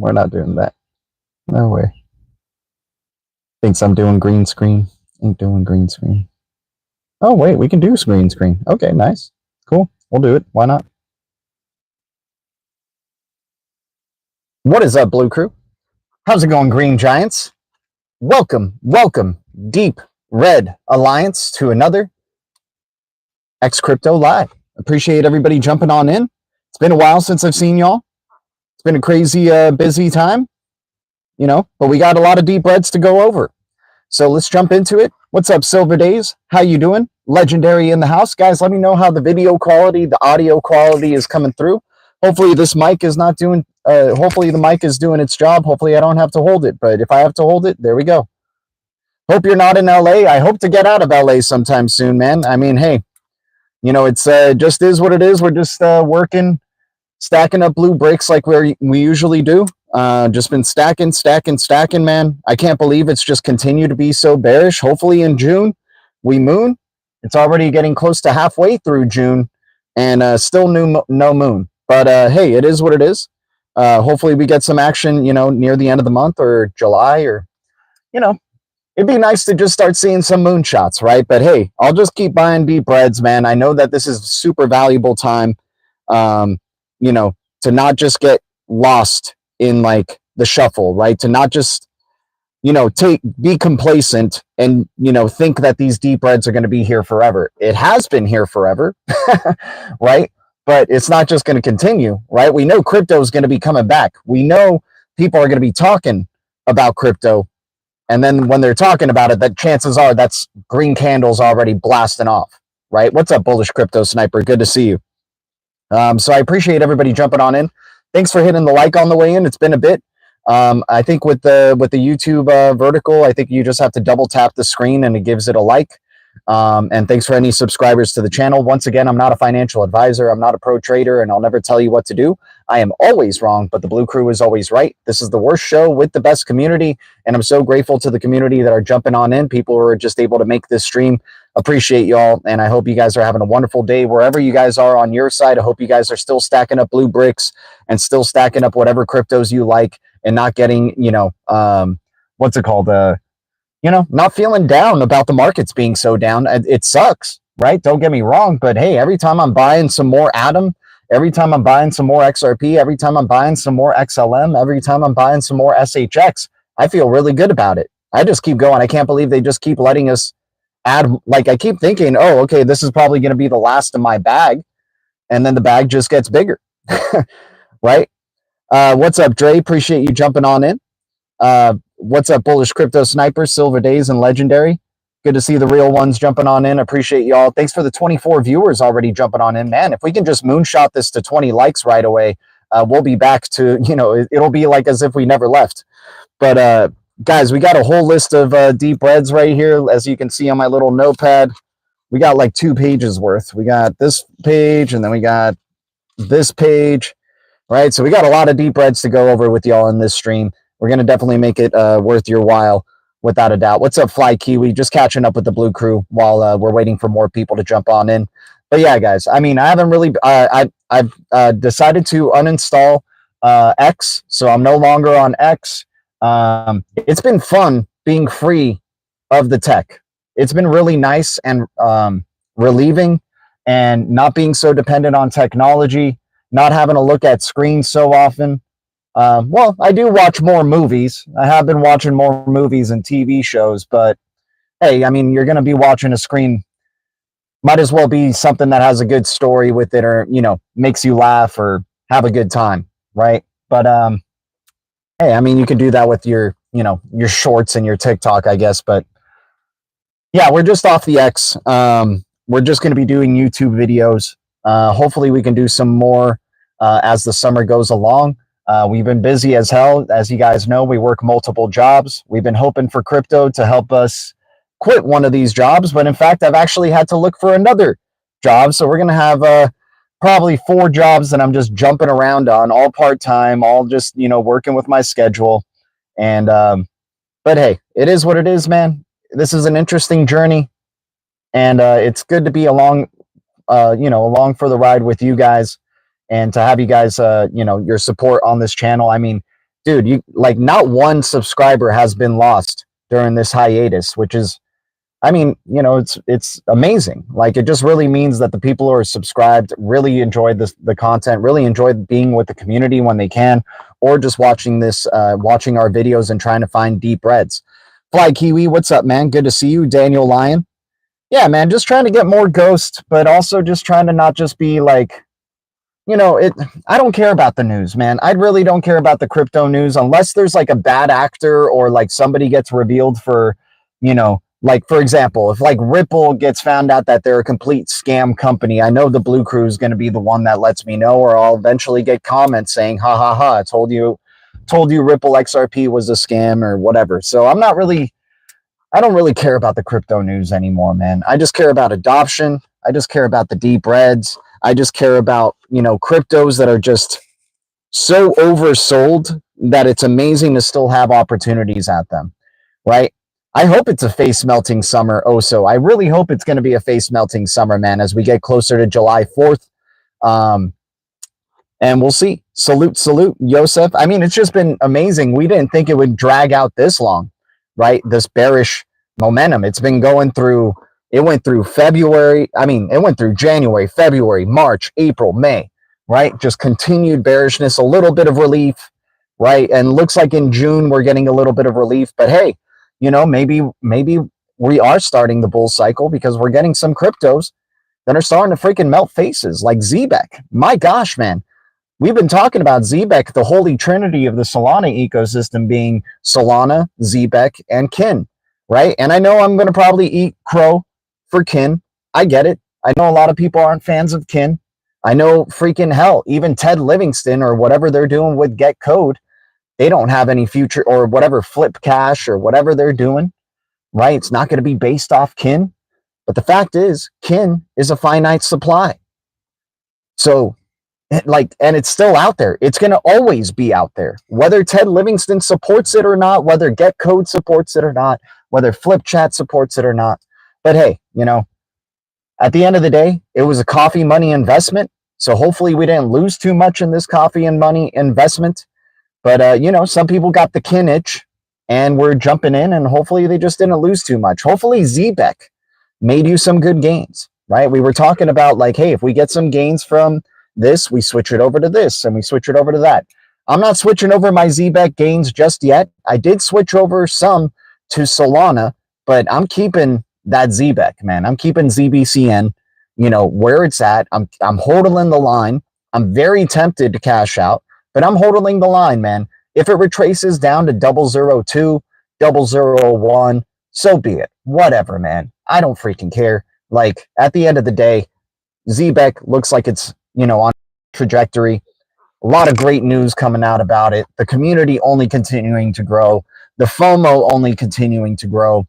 we're not doing that. No way. Thinks I'm doing green screen. Ain't doing green screen. Oh, wait, we can do green screen. Okay, nice. Cool. We'll do it. Why not? What is up, Blue Crew? How's it going, Green Giants? Welcome, Deep Red Alliance, to another X Crypto Live. Appreciate everybody jumping on in. It's been a while since I've seen y'all. It's been a crazy, busy time, but we got a lot of deep reds to go over. So let's jump into it. What's up, Silver Days? How you doing? Legendary in the house. Guys, let me know how the video quality, the audio quality is coming through. Hopefully this mic is not doing, hopefully the mic is doing its job. Hopefully I don't have to hold it, but if I have to hold it, there we go. Hope you're not in LA. I hope to get out of LA sometime soon, man. I mean, hey, it's just is what it is. We're just working, stacking up blue bricks like we usually do. Just been stacking, man. I can't believe it's just continued to be so bearish. Hopefully in June we moon. It's already getting close to halfway through June, and still no moon. But hey, it is what it is. Hopefully we get some action, near the end of the month or July, or it'd be nice to just start seeing some moonshots, right? But hey, I'll just keep buying deep reds, man. I know that this is super valuable time, to not just get lost in like the shuffle, right? To not just, be complacent and, think that these deep reds are going to be here forever. It has been here forever, right? But it's not just going to continue, right? We know crypto is going to be coming back. We know people are going to be talking about crypto. And then when they're talking about it, that chances are that's green candles already blasting off, right? What's up, Bullish Crypto Sniper? Good to see you. So I appreciate everybody jumping on in. Thanks for hitting the like on the way in. It's been a bit. I think with the YouTube vertical, I think you just have to double tap the screen and it gives it a like. And thanks for any subscribers to the channel. Once again, I'm not a financial advisor. I'm not a pro trader, and I'll never tell you what to do. I am always wrong, but the Blue Crew is always right. This is the worst show with the best community, and I'm so grateful to the community that are jumping on in. People who are just able to make this stream. Appreciate y'all, and I hope you guys are having a wonderful day wherever you guys are on your side. I hope you guys are still stacking up blue bricks and still stacking up whatever cryptos you like, and not getting, what's it called? Not feeling down about the markets being so down. It sucks, right? Don't get me wrong, but hey, every time I'm buying some more Atom, every time I'm buying some more XRP, every time I'm buying some more XLM, every time I'm buying some more SHX, I feel really good about it. I just keep going. I can't believe they just keep letting us add. Like, I keep thinking, oh, okay, this is probably going to be the last of my bag. And then the bag just gets bigger, right? What's up, Dre? Appreciate you jumping on in. What's up, Bullish Crypto Sniper, Silver Days, and Legendary? Good to see the real ones jumping on in. Appreciate y'all. Thanks for the 24 viewers already jumping on in. Man, if we can just moonshot this to 20 likes right away, we'll be back to, it'll be like as if we never left. But guys, we got a whole list of deep reds right here. As you can see on my little notepad, we got like 2 pages worth. We got this page, and then we got this page, right? So we got a lot of deep reds to go over with y'all in this stream. We're going to definitely make it worth your while, without a doubt. What's up, Fly Kiwi? Just catching up with the Blue Crew while we're waiting for more people to jump on in. But yeah, guys, I mean, I haven't really, I've decided to uninstall X, so I'm no longer on X. It's been fun being free of the tech. It's been really nice and relieving, and not being so dependent on technology, not having to look at screens so often. Well, I do watch more movies. I have been watching more movies and TV shows, but hey, I mean, you're going to be watching a screen. Might as well be something that has a good story with it, or, makes you laugh or have a good time, right? But hey, I mean, you can do that with your, your shorts and your TikTok, I guess. But yeah, we're just off the X. We're just going to be doing YouTube videos. Hopefully we can do some more as the summer goes along. We've been busy as hell. As you guys know, we work multiple jobs. We've been hoping for crypto to help us quit one of these jobs, but in fact, I've actually had to look for another job. So we're going to have probably 4 jobs that I'm just jumping around on, all part-time, all just, working with my schedule. And, but hey, it is what it is, man. This is an interesting journey, and it's good to be along for the ride with you guys. And to have you guys, your support on this channel. I mean, dude, you like not one subscriber has been lost during this hiatus, which is, I mean, you know, it's amazing. Like, it just really means that the people who are subscribed really enjoyed the content, really enjoyed being with the community when they can, or just watching this, watching our videos and trying to find deep reds. Fly Kiwi, what's up, man? Good to see you. Daniel Lyon. Yeah, man, just trying to get more Ghost, but also just trying to not just be like, you know, I don't care about the news, man. I really don't care about the crypto news unless there's like a bad actor or like somebody gets revealed for, you know, like, for example, if like Ripple gets found out that they're a complete scam company, I know the Blue Crew is going to be the one that lets me know, or I'll eventually get comments saying, ha ha ha, I told you Ripple XRP was a scam or whatever. So I don't really care about the crypto news anymore, man. I just care about adoption. I just care about the deep reds. I just care about, you know, cryptos that are just so oversold that it's amazing to still have opportunities at them, right? I hope it's a face melting summer. Also, I really hope it's going to be a face melting summer, man, as we get closer to July 4th. And we'll see. Salute, Yosef. I mean, it's just been amazing. We didn't think it would drag out this long, right? This bearish momentum. It's been going through, it went through February. I mean, it went through January, February, March, April, May, right? Just continued bearishness, a little bit of relief, right? And looks like in June, we're getting a little bit of relief, but hey, you know, maybe we are starting the bull cycle because we're getting some cryptos that are starting to freaking melt faces like ZBEC. My gosh, man. We've been talking about ZBEC, the holy trinity of the Solana ecosystem being Solana, ZBEC, and Kin, right? And I know I'm going to probably eat crow for Kin. I get it. I know a lot of people aren't fans of Kin. I know freaking hell, even Ted Livingston or whatever they're doing with Get Code, they don't have any future, or whatever, Flip Cash or whatever they're doing, right? It's not going to be based off Kin. But the fact is, Kin is a finite supply. So, like, and it's still out there. It's going to always be out there. Whether Ted Livingston supports it or not, whether Get Code supports it or not, whether Flip Chat supports it or not. But hey, you know, at the end of the day, it was a coffee money investment. So hopefully we didn't lose too much in this coffee and money investment. But, you know, some people got the Kin itch and we're jumping in, and hopefully they just didn't lose too much. Hopefully ZBEC made you some good gains, right? We were talking about like, hey, if we get some gains from this, we switch it over to this and we switch it over to that. I'm not switching over my ZBEC gains just yet. I did switch over some to Solana, but I'm keeping that ZBEC, man. I'm keeping ZBCN, you know, where it's at. I'm hodling the line. I'm very tempted to cash out, but I'm hodling the line, man. If it retraces down to 002, 001, so be it. Whatever, man. I don't freaking care. Like, at the end of the day, ZBEC looks like it's, you know, on trajectory. A lot of great news coming out about it. The community only continuing to grow. The FOMO only continuing to grow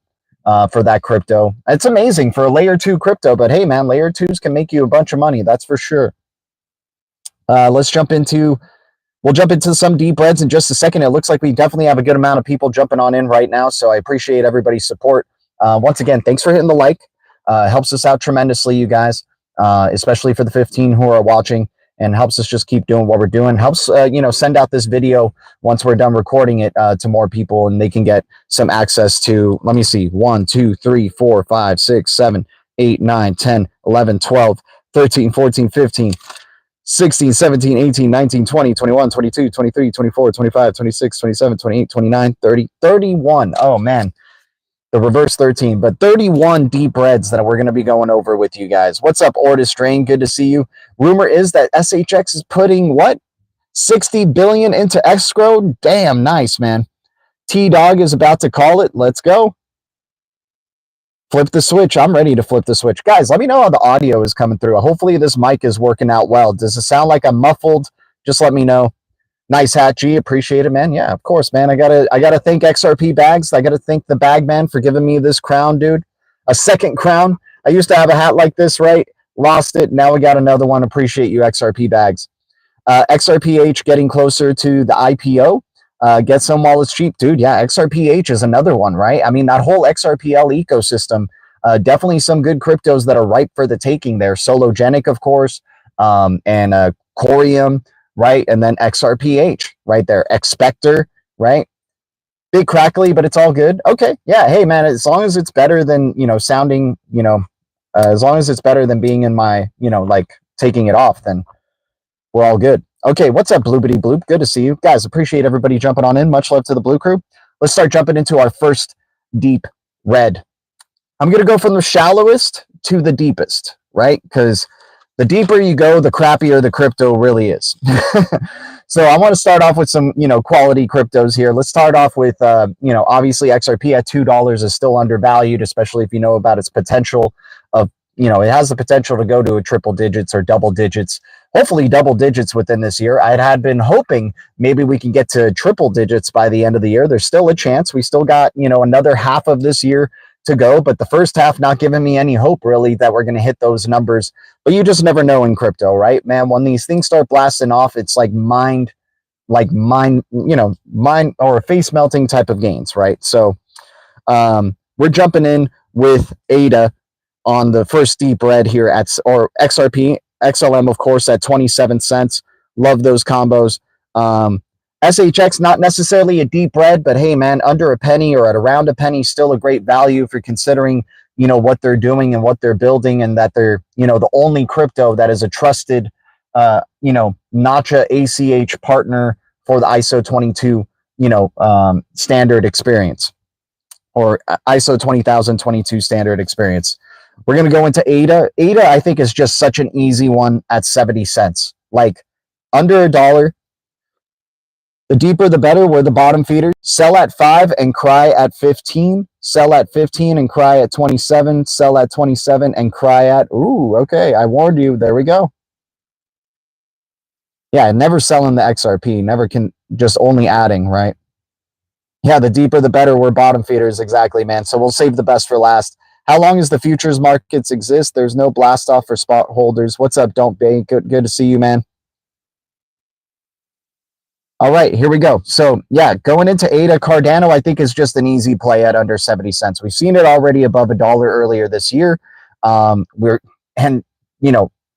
for that crypto. It's amazing for a layer 2 crypto, but hey, man, layer 2s can make you a bunch of money. That's for sure. Let's jump into... We'll jump into some deep reds in just a second. It looks like we definitely have a good amount of people jumping on in right now, so I appreciate everybody's support. Once again, thanks for hitting the like. Helps us out tremendously, you guys, especially for the 15 who are watching, and helps us just keep doing what we're doing. Helps, you know, send out this video once we're done recording it to more people, and they can get some access to, let me see, 1, 2, 3, 4, 5, 6, 7, 8, 9, 10, 11, 12, 13, 14, 15, 16, 17, 18, 19, 20, 21, 22, 23, 24, 25, 26, 27, 28, 29, 30, 31. Oh, man. The reverse 13, but 31 deep reds that we're going to be going over with you guys. What's up, Ortis Strain? Good to see you. Rumor is that SHX is putting, what, 60 billion into escrow? Damn, nice, man. T-Dog is about to call it. Let's go. Flip the switch. I'm ready to flip the switch. Guys, let me know how the audio is coming through. Hopefully this mic is working out well. Does it sound like I'm muffled? Just let me know. Nice hat, G. Appreciate it, man. Yeah, of course, man. I gotta thank XRP Bags. I gotta thank the bag man for giving me this crown, dude. A second crown. I used to have a hat like this, right? Lost it. Now we got another one. Appreciate you, XRP Bags. XRPH getting closer to the IPO. Get some while it's cheap, dude. Yeah, XRPH is another one, right? I mean, that whole XRPL ecosystem, definitely some good cryptos that are ripe for the taking there. Sologenic, of course, and Corium, right? And then XRPH right there. Expector, right? Big crackly, but it's all good. Okay, yeah, hey man, as long as it's better than, sounding, as long as it's better than being in my, like taking it off, then we're all good. Okay, what's up, Bloopity Bloop? Good to see you guys. Appreciate everybody jumping on in. Much love to the Blue Crew. Let's start jumping into our first deep red. I'm going to go from the shallowest to the deepest, right? Because the deeper you go, the crappier the crypto really is. So I want to start off with some, quality cryptos here. Let's start off with, obviously XRP at $2 is still undervalued, especially if you know about its potential of, it has the potential to go to a triple digits or double digits, hopefully double digits within this year. I had been hoping maybe we can get to triple digits by the end of the year. There's still a chance. We still got, another half of this year to go, but the first half not giving me any hope really that we're going to hit those numbers. But you just never know in crypto, right, man? When these things start blasting off, it's like mind or face melting type of gains, right? So we're jumping in with ADA on the first deep red here or XRP, XLM, of course, at 27 cents. Love those combos. SHX, not necessarily a deep red, but hey, man, under a penny or at around a penny, still a great value for considering, what they're doing and what they're building, and that they're, the only crypto that is a trusted, Nacha ACH partner for the ISO 22, standard experience, or ISO 20022 standard experience. We're going to go into ADA. ADA, I think, is just such an easy one at 70 cents. Like under $1. The deeper, the better. We're the bottom feeders. Sell at 5 and cry at 15. Sell at 15 and cry at 27. Sell at 27 and cry at, ooh, okay, I warned you. There we go. Yeah, never selling the XRP. Never can, just only adding, right? Yeah, the deeper, the better. We're bottom feeders. Exactly, man. So we'll save the best for last. How long as the futures markets exist? There's no blast off for spot holders. What's up, Don't Be? Good to see you, man. All right, here we go. So yeah, going into ADA, Cardano, I think, is just an easy play at under 70 cents. We've seen it already above $1 earlier this year.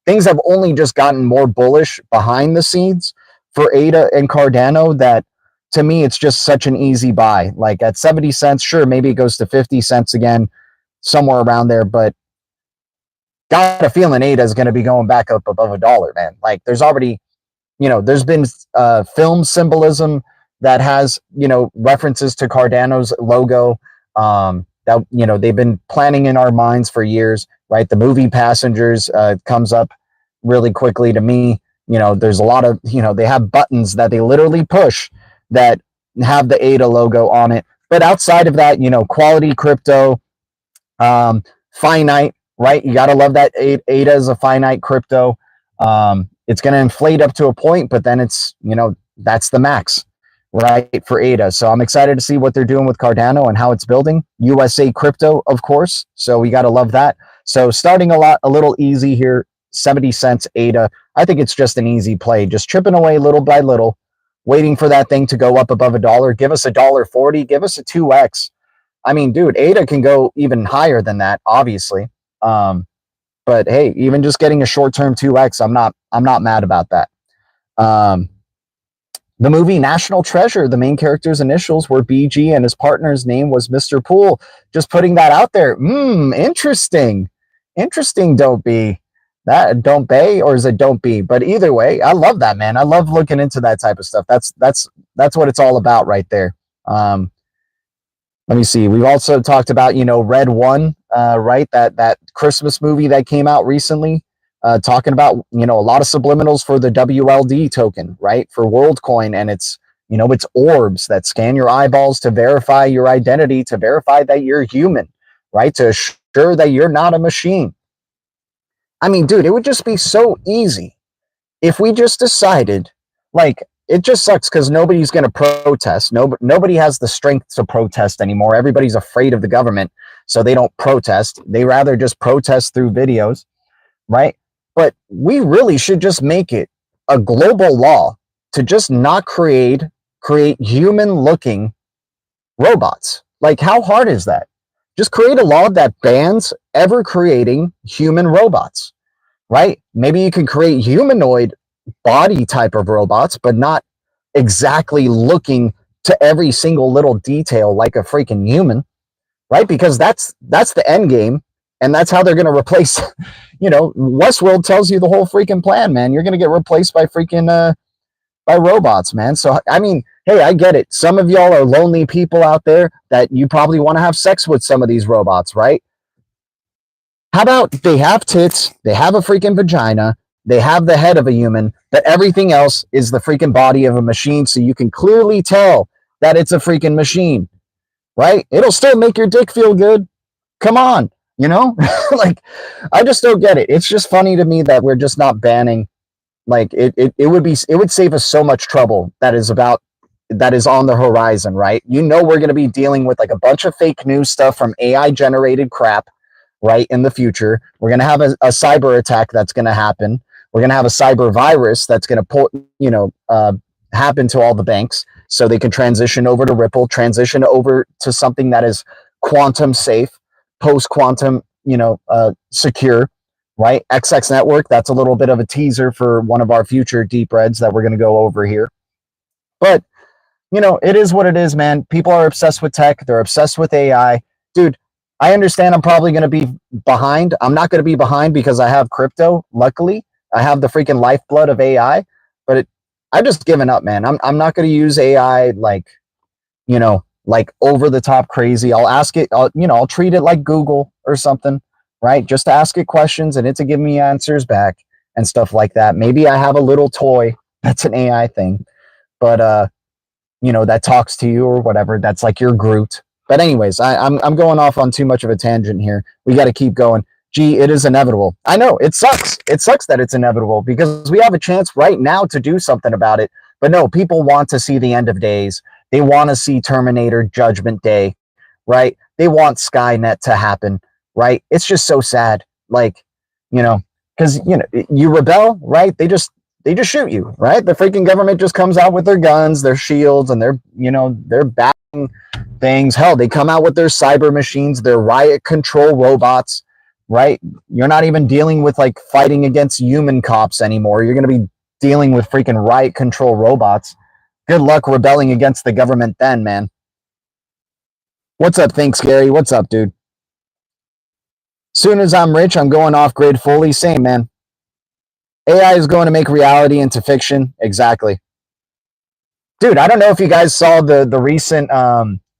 Things have only just gotten more bullish behind the scenes for ADA and Cardano that, to me, it's just such an easy buy. Like at 70 cents, sure, maybe it goes to 50 cents again, somewhere around there, but got a feeling ADA is going to be going back up above $1, man. Like there's already, there's been film symbolism that has, references to Cardano's logo that, they've been planning in our minds for years, right? The movie Passengers comes up really quickly to me. There's a lot of, they have buttons that they literally push that have the ADA logo on it. But outside of that, quality crypto, finite, right? You got to love that ADA is a finite crypto. It's going to inflate up to a point, but then it's, that's the max, right, for ADA. So I'm excited to see what they're doing with Cardano and how it's building. USA crypto, of course. So we got to love that. So starting a little easy here, 70 cents ADA. I think it's just an easy play, just chipping away little by little, waiting for that thing to go up above $1. Give us $1.40, give us a 2x. I mean, dude, ADA can go even higher than that, obviously. But hey, even just getting a short-term 2x, I'm not mad about that. The movie National Treasure, the main character's initials were BG and his partner's name was Mr. Poole. Just putting that out there. Interesting. Interesting, Don't Be. That Don't Be, or is it Don't Be? But either way, I love that, man. I love looking into that type of stuff. That's what it's all about right there. Let me see. We've also talked about, Red One, right? That Christmas movie that came out recently, talking about, a lot of subliminals for the WLD token, right? For WorldCoin, and it's orbs that scan your eyeballs to verify your identity, to verify that you're human, right? To assure that you're not a machine. I mean, dude, it would just be so easy if we just decided, like, it just sucks because nobody's going to protest. Nobody has the strength to protest anymore. Everybody's afraid of the government, so they don't protest. They rather just protest through videos, right? But we really should just make it a global law to just not create human-looking robots. Like, how hard is that? Just create a law that bans ever creating human robots, right? Maybe you can create humanoid body type of robots, but not exactly looking to every single little detail like a freaking human, right? Because that's the end game, and that's how they're going to replace. Westworld tells you the whole freaking plan, man. You're going to get replaced by freaking by robots, man. So I mean, hey, I get it. Some of y'all are lonely people out there that you probably want to have sex with some of these robots, right? How about they have tits, they have a freaking vagina, they have the head of a human, but everything else is the freaking body of a machine, so you can clearly tell that it's a freaking machine, right? It'll still make your dick feel good. Come on, like, I just don't get it. It's just funny to me that we're just not banning. Like, it would save us so much trouble that is on the horizon, right? We're going to be dealing with like a bunch of fake news stuff from AI generated crap, right? In the future, we're going to have a cyber attack that's going to happen. We're going to have a cyber virus that's going to happen to all the banks, so they can transition over to Ripple, transition over to something that is quantum safe, post quantum, secure, right? XX network. That's a little bit of a teaser for one of our future deep reds that we're going to go over here. But it is what it is, man. People are obsessed with tech. They're obsessed with AI. Dude, I understand I'm probably going to be behind. I'm not going to be behind because I have crypto. Luckily, I have the freaking lifeblood of AI, but I've just given up, man. I'm not going to use AI like over the top crazy. I'll ask it, I'll treat it like Google or something, right? Just to ask it questions and it to give me answers back and stuff like that. Maybe I have a little toy that's an AI thing, but that talks to you or whatever. That's like your Groot. But anyways, I'm going off on too much of a tangent here. We got to keep going. Gee, it is inevitable. I know it sucks. It sucks that it's inevitable because we have a chance right now to do something about it. But no, people want to see the end of days. They want to see Terminator Judgment Day, right? They want Skynet to happen, right? It's just so sad. Like, because, you rebel, right? They just shoot you, right? The freaking government just comes out with their guns, their shields, and their batting things. Hell, they come out with their cyber machines, their riot control robots, right? You're not even dealing with like fighting against human cops anymore. You're going to be dealing with freaking riot control robots. Good luck rebelling against the government then, man. What's up, Thanks, Gary? What's up, dude? Soon as I'm rich, I'm going off grid fully. Same, man. AI is going to make reality into fiction. Exactly. Dude, I don't know if you guys saw the recent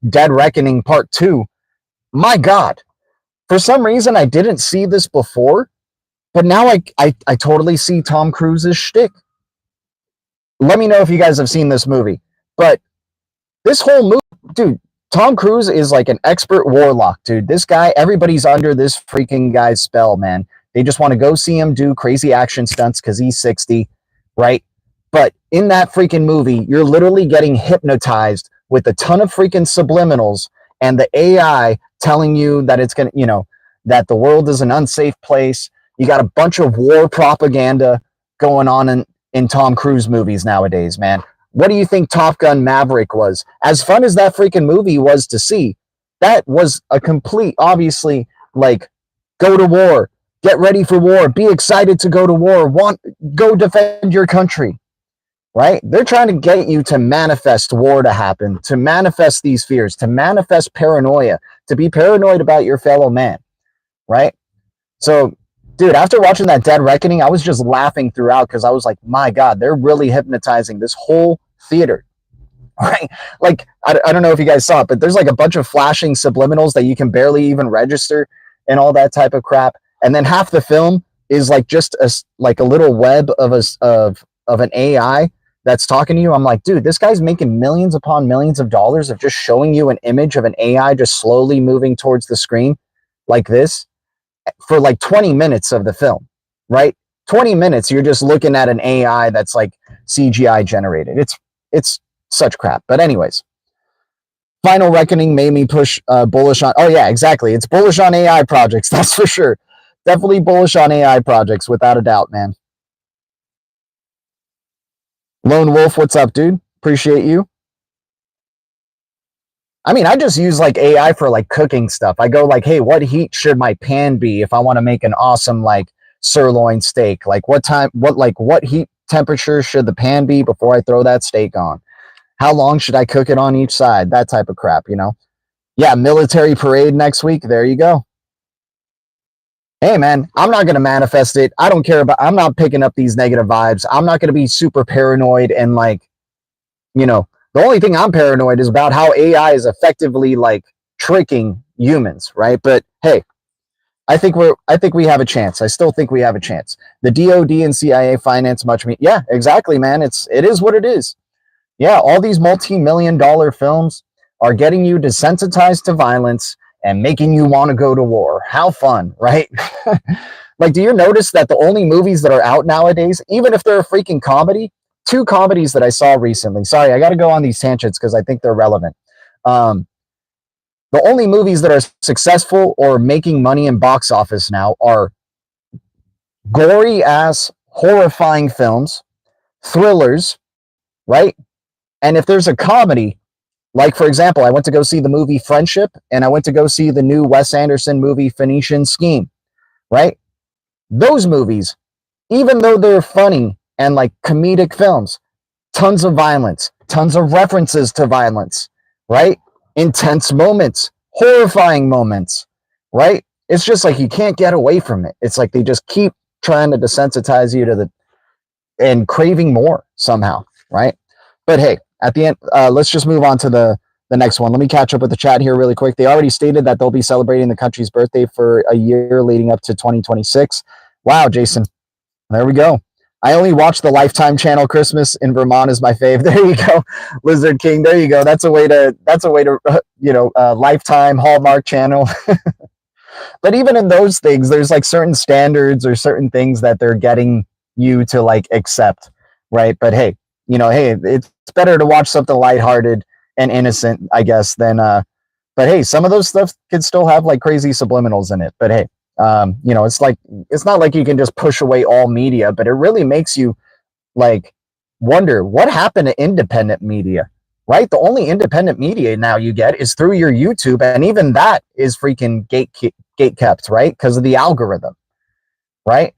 Dead Reckoning Part 2. My God. For some reason, I didn't see this before, but now I totally see Tom Cruise's shtick. Let me know if you guys have seen this movie. But this whole movie, dude, Tom Cruise is like an expert warlock, dude. This guy, everybody's under this freaking guy's spell, man. They just want to go see him do crazy action stunts because he's 60, right? But in that freaking movie, you're literally getting hypnotized with a ton of freaking subliminals and the AI telling you that it's going to, that the world is an unsafe place. You got a bunch of war propaganda going on in Tom Cruise movies nowadays, man. What do you think Top Gun Maverick was? As fun as that freaking movie was to see, that was a complete, obviously, like, go to war, get ready for war, be excited to go to war, go defend your country, right? They're trying to get you to manifest war to happen, to manifest these fears, to manifest paranoia, to be paranoid about your fellow man, right? So, dude, after watching that Dead Reckoning, I was just laughing throughout because I was like, my God, they're really hypnotizing this whole theater, right? Like, I don't know if you guys saw it, but there's like a bunch of flashing subliminals that you can barely even register and all that type of crap. And then half the film is like just a little web of an AI that's talking to you. I'm like, dude, this guy's making millions upon millions of dollars of just showing you an image of an AI just slowly moving towards the screen like this for like 20 minutes of the film, right? 20 minutes, you're just looking at an AI that's like CGI generated. It's such crap. But anyways, Final Reckoning made me push bullish on. Oh yeah, exactly. It's bullish on AI projects. That's for sure. Definitely bullish on AI projects, without a doubt, man. Lone Wolf, what's up, dude? Appreciate you. I mean, I just use like AI for like cooking stuff. I go like, hey, what heat should my pan be if I want to make an awesome like sirloin steak? Like what heat temperature should the pan be before I throw that steak on? How long should I cook it on each side? That type of crap, you know? Yeah, military parade next week. There you go. Hey, man, I'm not going to manifest it. I don't care about, I'm not picking up these negative vibes. I'm not going to be super paranoid and like, you know, the only thing I'm paranoid is about how AI is effectively like tricking humans, right? But hey, I think we have a chance. I still think we have a chance. The DoD and CIA finance much me. Yeah, exactly, man. It is what it is. Yeah, all these multi-million-dollar films are getting you desensitized to violence and making you want to go to war. How fun, right? Like, do you notice that the only movies that are out nowadays, even if they're a freaking comedy, two comedies that I saw recently. Sorry, I got to go on these tangents because I think they're relevant. Um, the only movies that are successful or making money in box office now are gory ass, horrifying films, thrillers, right? And if there's a comedy, like for example, I went to go see the movie Friendship and I went to go see the new Wes Anderson movie Phoenician Scheme, right? Those movies, even though they're funny and like comedic films, tons of violence, tons of references to violence, right? Intense moments, horrifying moments, right? It's just like you can't get away from it. It's like they just keep trying to desensitize you to the and craving more somehow, right? But hey, at the end, let's just move on to the next one. Let me catch up with the chat here really quick. They already stated that they'll be celebrating the country's birthday for a year leading up to 2026. Wow, Jason, there we go. I only watch the Lifetime channel. Christmas in Vermont is my fave. There you go, Lizard King. There you go. That's a way to Lifetime Hallmark channel. But even in those things, there's like certain standards or certain things that they're getting you to like accept, right? But hey, hey, it's better to watch something lighthearted and innocent, I guess, than but hey, some of those stuff could still have like crazy subliminals in it. But hey, it's not like you can just push away all media, but it really makes you like wonder what happened to independent media, right? The only independent media now you get is through your YouTube, and even that is freaking gate kept, right? Because of the algorithm, right?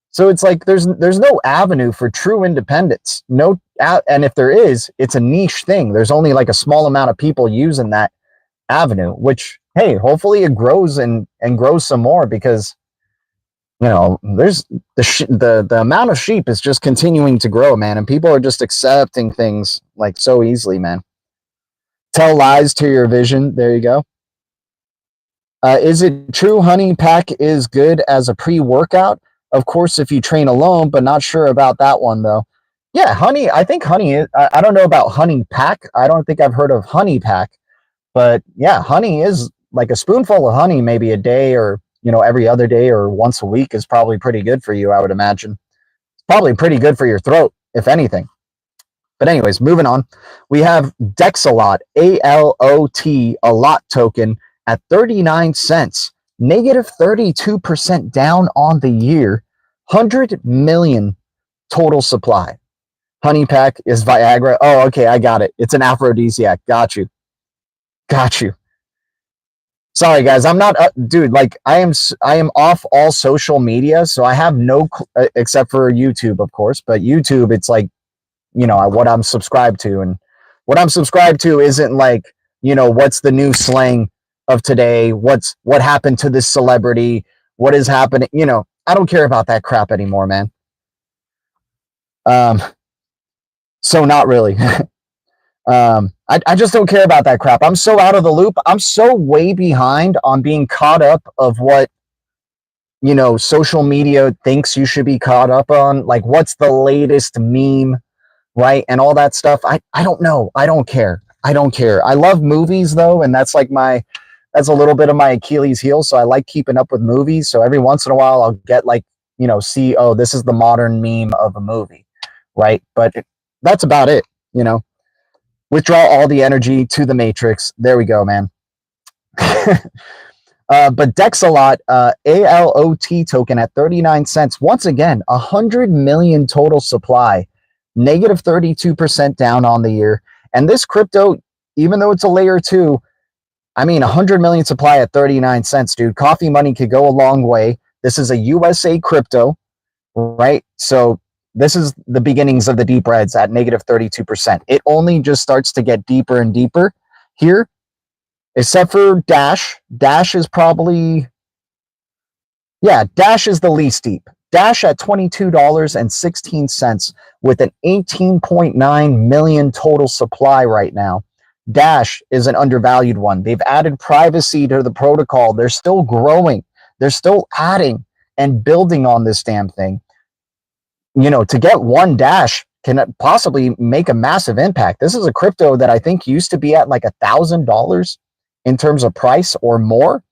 So it's like there's no avenue for true independence. No, and if there is, it's a niche thing. There's only like a small amount of people using that avenue, which hey, hopefully it grows and grows some more because there's the amount of sheep is just continuing to grow, man, and people are just accepting things like so easily, man. Tell lies to your vision. There you go. Is it true honey pack is good as a pre-workout? Of course, if you train alone, but not sure about that one though. Yeah, honey. I think honey is. I don't know about honey pack. I don't think I've heard of honey pack, but yeah, honey is like a spoonful of honey, maybe a day or every other day or once a week is probably pretty good for you. I would imagine. It's probably pretty good for your throat, if anything. But anyways, moving on, we have Dexalot, ALOT, a lot token at 39 cents, negative 32% down on the year, 100 million total supply. Honey pack is Viagra. Oh, okay, I got it. It's an aphrodisiac. Got you. Sorry, guys, I'm not, dude. Like I am off all social media, so I have no, except for YouTube, of course. But YouTube, it's like what I'm subscribed to, and what I'm subscribed to isn't like what's the new slang of today, what happened to this celebrity, what is happening. I don't care about that crap anymore, man. So not really. I just don't care about that crap. I'm so out of the loop. I'm so way behind on being caught up of what social media thinks you should be caught up on. Like what's the latest meme, right? And all that stuff. I don't know. I don't care. I love movies though, and that's a little bit of my Achilles heel. So I like keeping up with movies. So every once in a while I'll get like, see, oh, this is the modern meme of a movie, right? But that's about it, Withdraw all the energy to the Matrix. There we go, man. But Dexalot, ALOT token at 39 cents. Once again, 100 million total supply, negative 32% down on the year. And this crypto, even though it's a layer 2, I mean, 100 million supply at 39 cents, dude. Coffee money could go a long way. This is a USA crypto, right? So this is the beginnings of the deep reds at negative 32%. It only just starts to get deeper and deeper here, except for Dash. Dash is probably, yeah, Dash is the least deep. Dash at $22.16 with an 18.9 million total supply right now. Dash is an undervalued one. They've added privacy to the protocol. They're still growing. They're still adding and building on this damn thing. You know, to get one Dash can possibly make a massive impact. This is a crypto that I think used to be at like $1,000 in terms of price or more,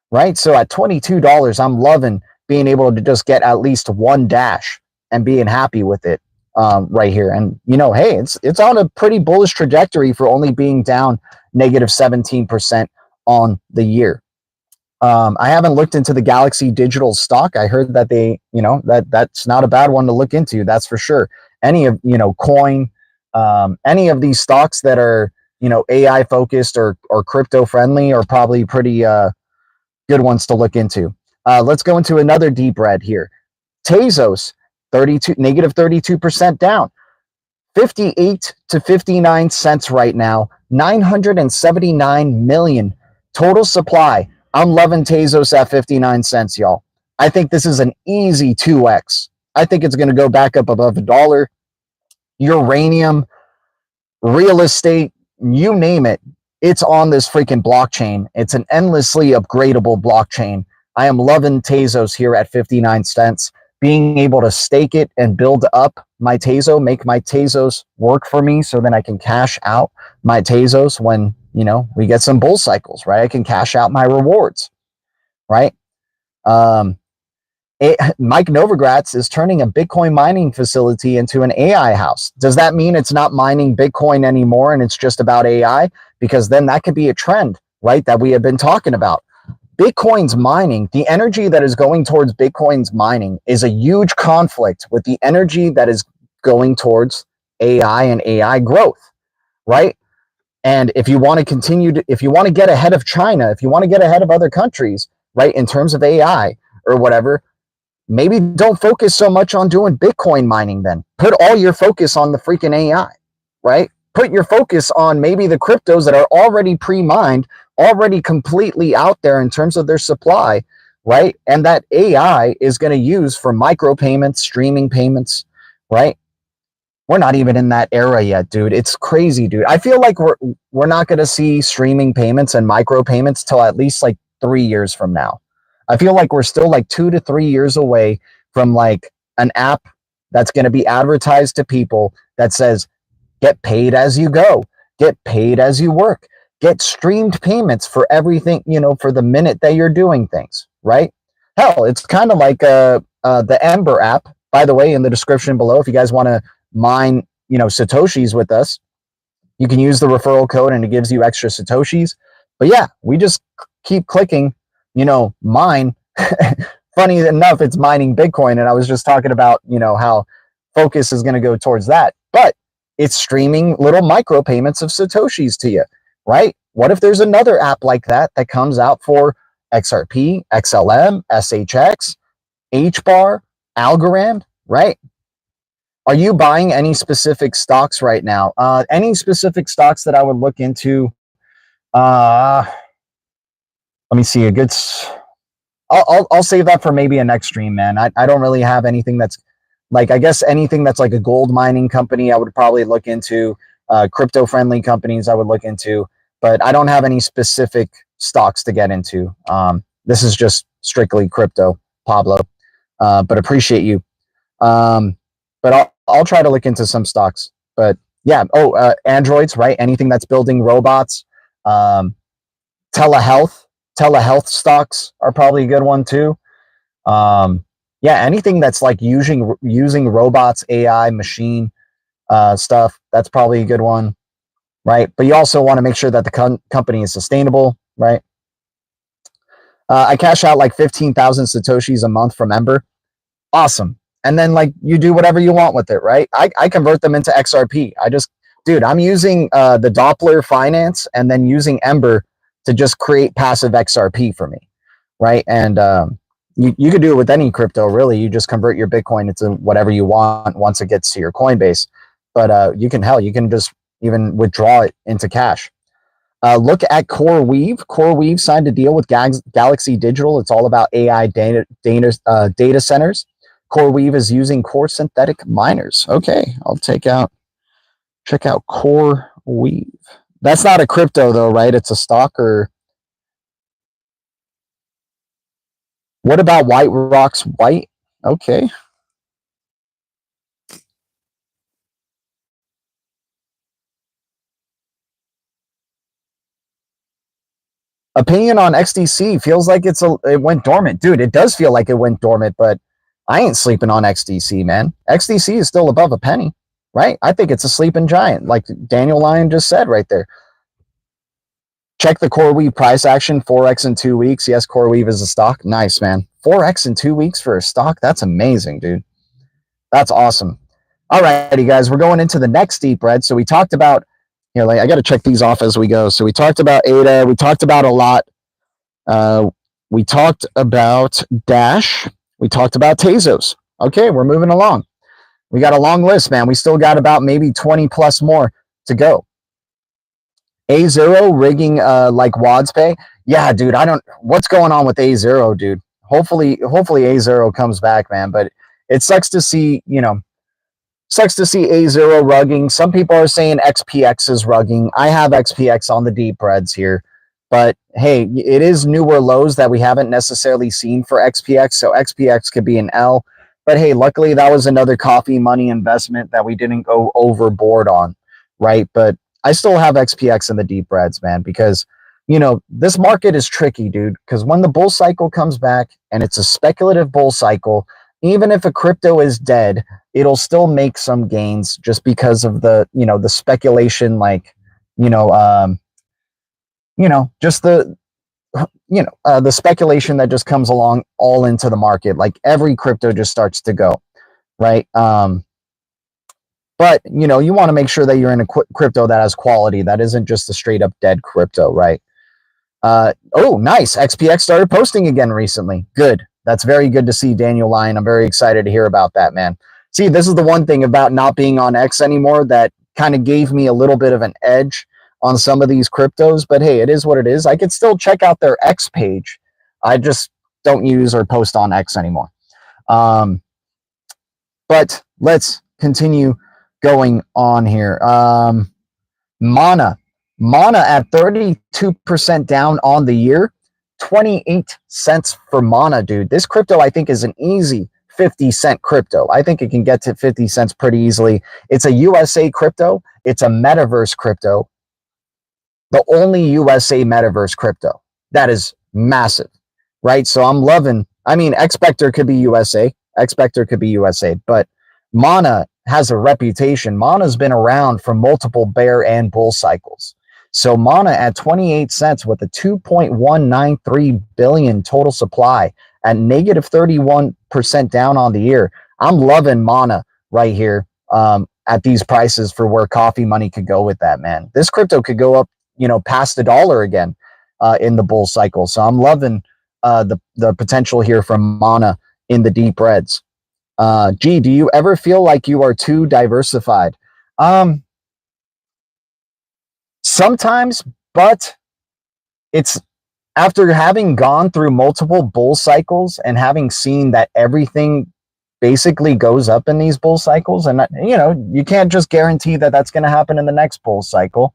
right? So at $22, I'm loving being able to just get at least one Dash and being happy with it right here. And, you know, hey, it's on a pretty bullish trajectory for only being down negative 17% on the year. I haven't looked into the Galaxy Digital stock. I heard that they, you know, that's not a bad one to look into. That's for sure. Any of, you know, Coin, any of these stocks that are, you know, AI focused or crypto friendly are probably pretty good ones to look into. Let's go into another deep red here. Tezos, negative 32% down. 58 to 59 cents right now. 979 million total supply. I'm loving Tezos at 59 cents, y'all. I think this is an easy 2x. I think it's going to go back up above $1. Uranium, real estate, you name it, it's on this freaking blockchain. It's an endlessly upgradable blockchain. I am loving Tezos here at 59 cents. Being able to stake it and build up my Tezo, make my Tezos work for me so then I can cash out my Tezos when, you know, we get some bull cycles, right? I can cash out my rewards, right? Mike Novogratz is turning a Bitcoin mining facility into an AI house. Does that mean it's not mining Bitcoin anymore and it's just about AI? Because then that could be a trend, right, that we have been talking about. Bitcoin's mining, the energy that is going towards Bitcoin's mining is a huge conflict with the energy that is going towards AI and AI growth, right? And if you want to continue to, if you want to get ahead of China, if you want to get ahead of other countries, right, in terms of AI or whatever, maybe don't focus so much on doing Bitcoin mining then. Put all your focus on the freaking AI, right? Put your focus on maybe the cryptos that are already pre-mined, already completely out there in terms of their supply, right? And that AI is going to use for micropayments, streaming payments, right? We're not even in that era yet, dude. It's crazy, dude. I feel like we're not going to see streaming payments and micropayments till at least like 3 years from now. I feel like we're still like 2 to 3 years away from like an app that's going to be advertised to people that says, get paid as you go, get paid as you work, get streamed payments for everything, you know, for the minute that you're doing things, right? Hell, it's kind of like the Ember app, by the way, in the description below. If you guys want to mine, you know, Satoshis with us, you can use the referral code and it gives you extra Satoshis. But yeah, we just keep clicking, you know, mine. Funny enough, it's mining Bitcoin. And I was just talking about, you know, how focus is going to go towards that. But it's streaming little micro payments of Satoshis to you, right? What if there's another app like that that comes out for XRP, XLM, SHX, HBAR, Algorand, right? Are you buying any specific stocks right now? Any specific stocks that I would look into? Let me see a good. I'll save that for maybe a next stream, man. I don't really have anything that's like, I guess anything that's like a gold mining company, I would probably look into. Crypto friendly companies I would look into, but I don't have any specific stocks to get into. This is just strictly crypto, Pablo. But appreciate you. But I'll try to look into some stocks. But yeah, androids, right? Anything that's building robots. Telehealth stocks are probably a good one too. Yeah, anything that's like using robots, AI, machine stuff, that's probably a good one, right? But you also want to make sure that the company is sustainable, right? I cash out like 15,000 Satoshis a month from Ember. Awesome. And then like you do whatever you want with it, right? I convert them into XRP. Dude, I'm using the Doppler finance and then using Ember to just create passive XRP for me, right? And you could do it with any crypto, really. You just convert your Bitcoin into whatever you want once it gets to your Coinbase. But you can just even withdraw it into cash. Look at CoreWeave. CoreWeave signed a deal with Galaxy Digital. It's all about AI data centers. CoreWeave is using core synthetic miners. Okay, I'll check out CoreWeave. That's not a crypto though, right? It's a stock. Or what about White Rocks White? Okay. Opinion on XDC feels like it went dormant. Dude, it does feel like it went dormant, but I ain't sleeping on XDC, man. XDC is still above a penny, right? I think it's a sleeping giant, like Daniel Lyon just said right there. Check the CoreWeave price action, 4x in 2 weeks. Yes, CoreWeave is a stock. Nice, man. 4x in 2 weeks for a stock? That's amazing, dude. That's awesome. All righty, guys, we're going into the next deep red. So we talked about, I got to check these off as we go. So we talked about ADA. We talked about a lot. We talked about Dash. We talked about Tezos. Okay, we're moving along. We got a long list, man. We still got about maybe 20 plus more to go. A0 rigging like WadsPay. Yeah, dude, what's going on with A0, dude? Hopefully A0 comes back, man. But it sucks to see, sucks to see A0 rugging. Some people are saying XPX is rugging. I have XPX on the deep reds here. But hey, it is newer lows that we haven't necessarily seen for XPX. So XPX could be an L. But hey, luckily that was another coffee money investment that we didn't go overboard on, right? But I still have XPX in the deep reds, man, because, this market is tricky, dude, because when the bull cycle comes back and it's a speculative bull cycle, even if a crypto is dead, it'll still make some gains just because of the speculation, like, just the speculation that just comes along all into the market. Like every crypto just starts to go, right? But, you want to make sure that you're in a crypto that has quality, that isn't just a straight up dead crypto, right? Oh, nice. XPX started posting again recently. Good. That's very good to see, Daniel Lyon. I'm very excited to hear about that, man. See, this is the one thing about not being on X anymore that kind of gave me a little bit of an edge on some of these cryptos. But hey, it is what it is. I could still check out their X page. I just don't use or post on X anymore. But let's continue going on here. Mana at 32% down on the year, 28 cents for Mana, dude. This crypto, I think, is an easy 50-cent crypto. I think it can get to 50 cents pretty easily. It's a USA crypto. It's a metaverse crypto. The only USA metaverse crypto. That is massive, right? So I'm loving, Xpector could be USA. Xpector could be USA, but Mana has a reputation. Mana's been around for multiple bear and bull cycles. So Mana at 28 cents with a 2.193 billion total supply at negative 31% down on the year. I'm loving Mana right here at these prices for where coffee money could go with that, man. This crypto could go up, past $1 again in the bull cycle. So I'm loving the potential here from Mana in the deep reds. Do you ever feel like you are too diversified? Sometimes, but it's after having gone through multiple bull cycles and having seen that everything basically goes up in these bull cycles, and you can't just guarantee that that's going to happen in the next bull cycle.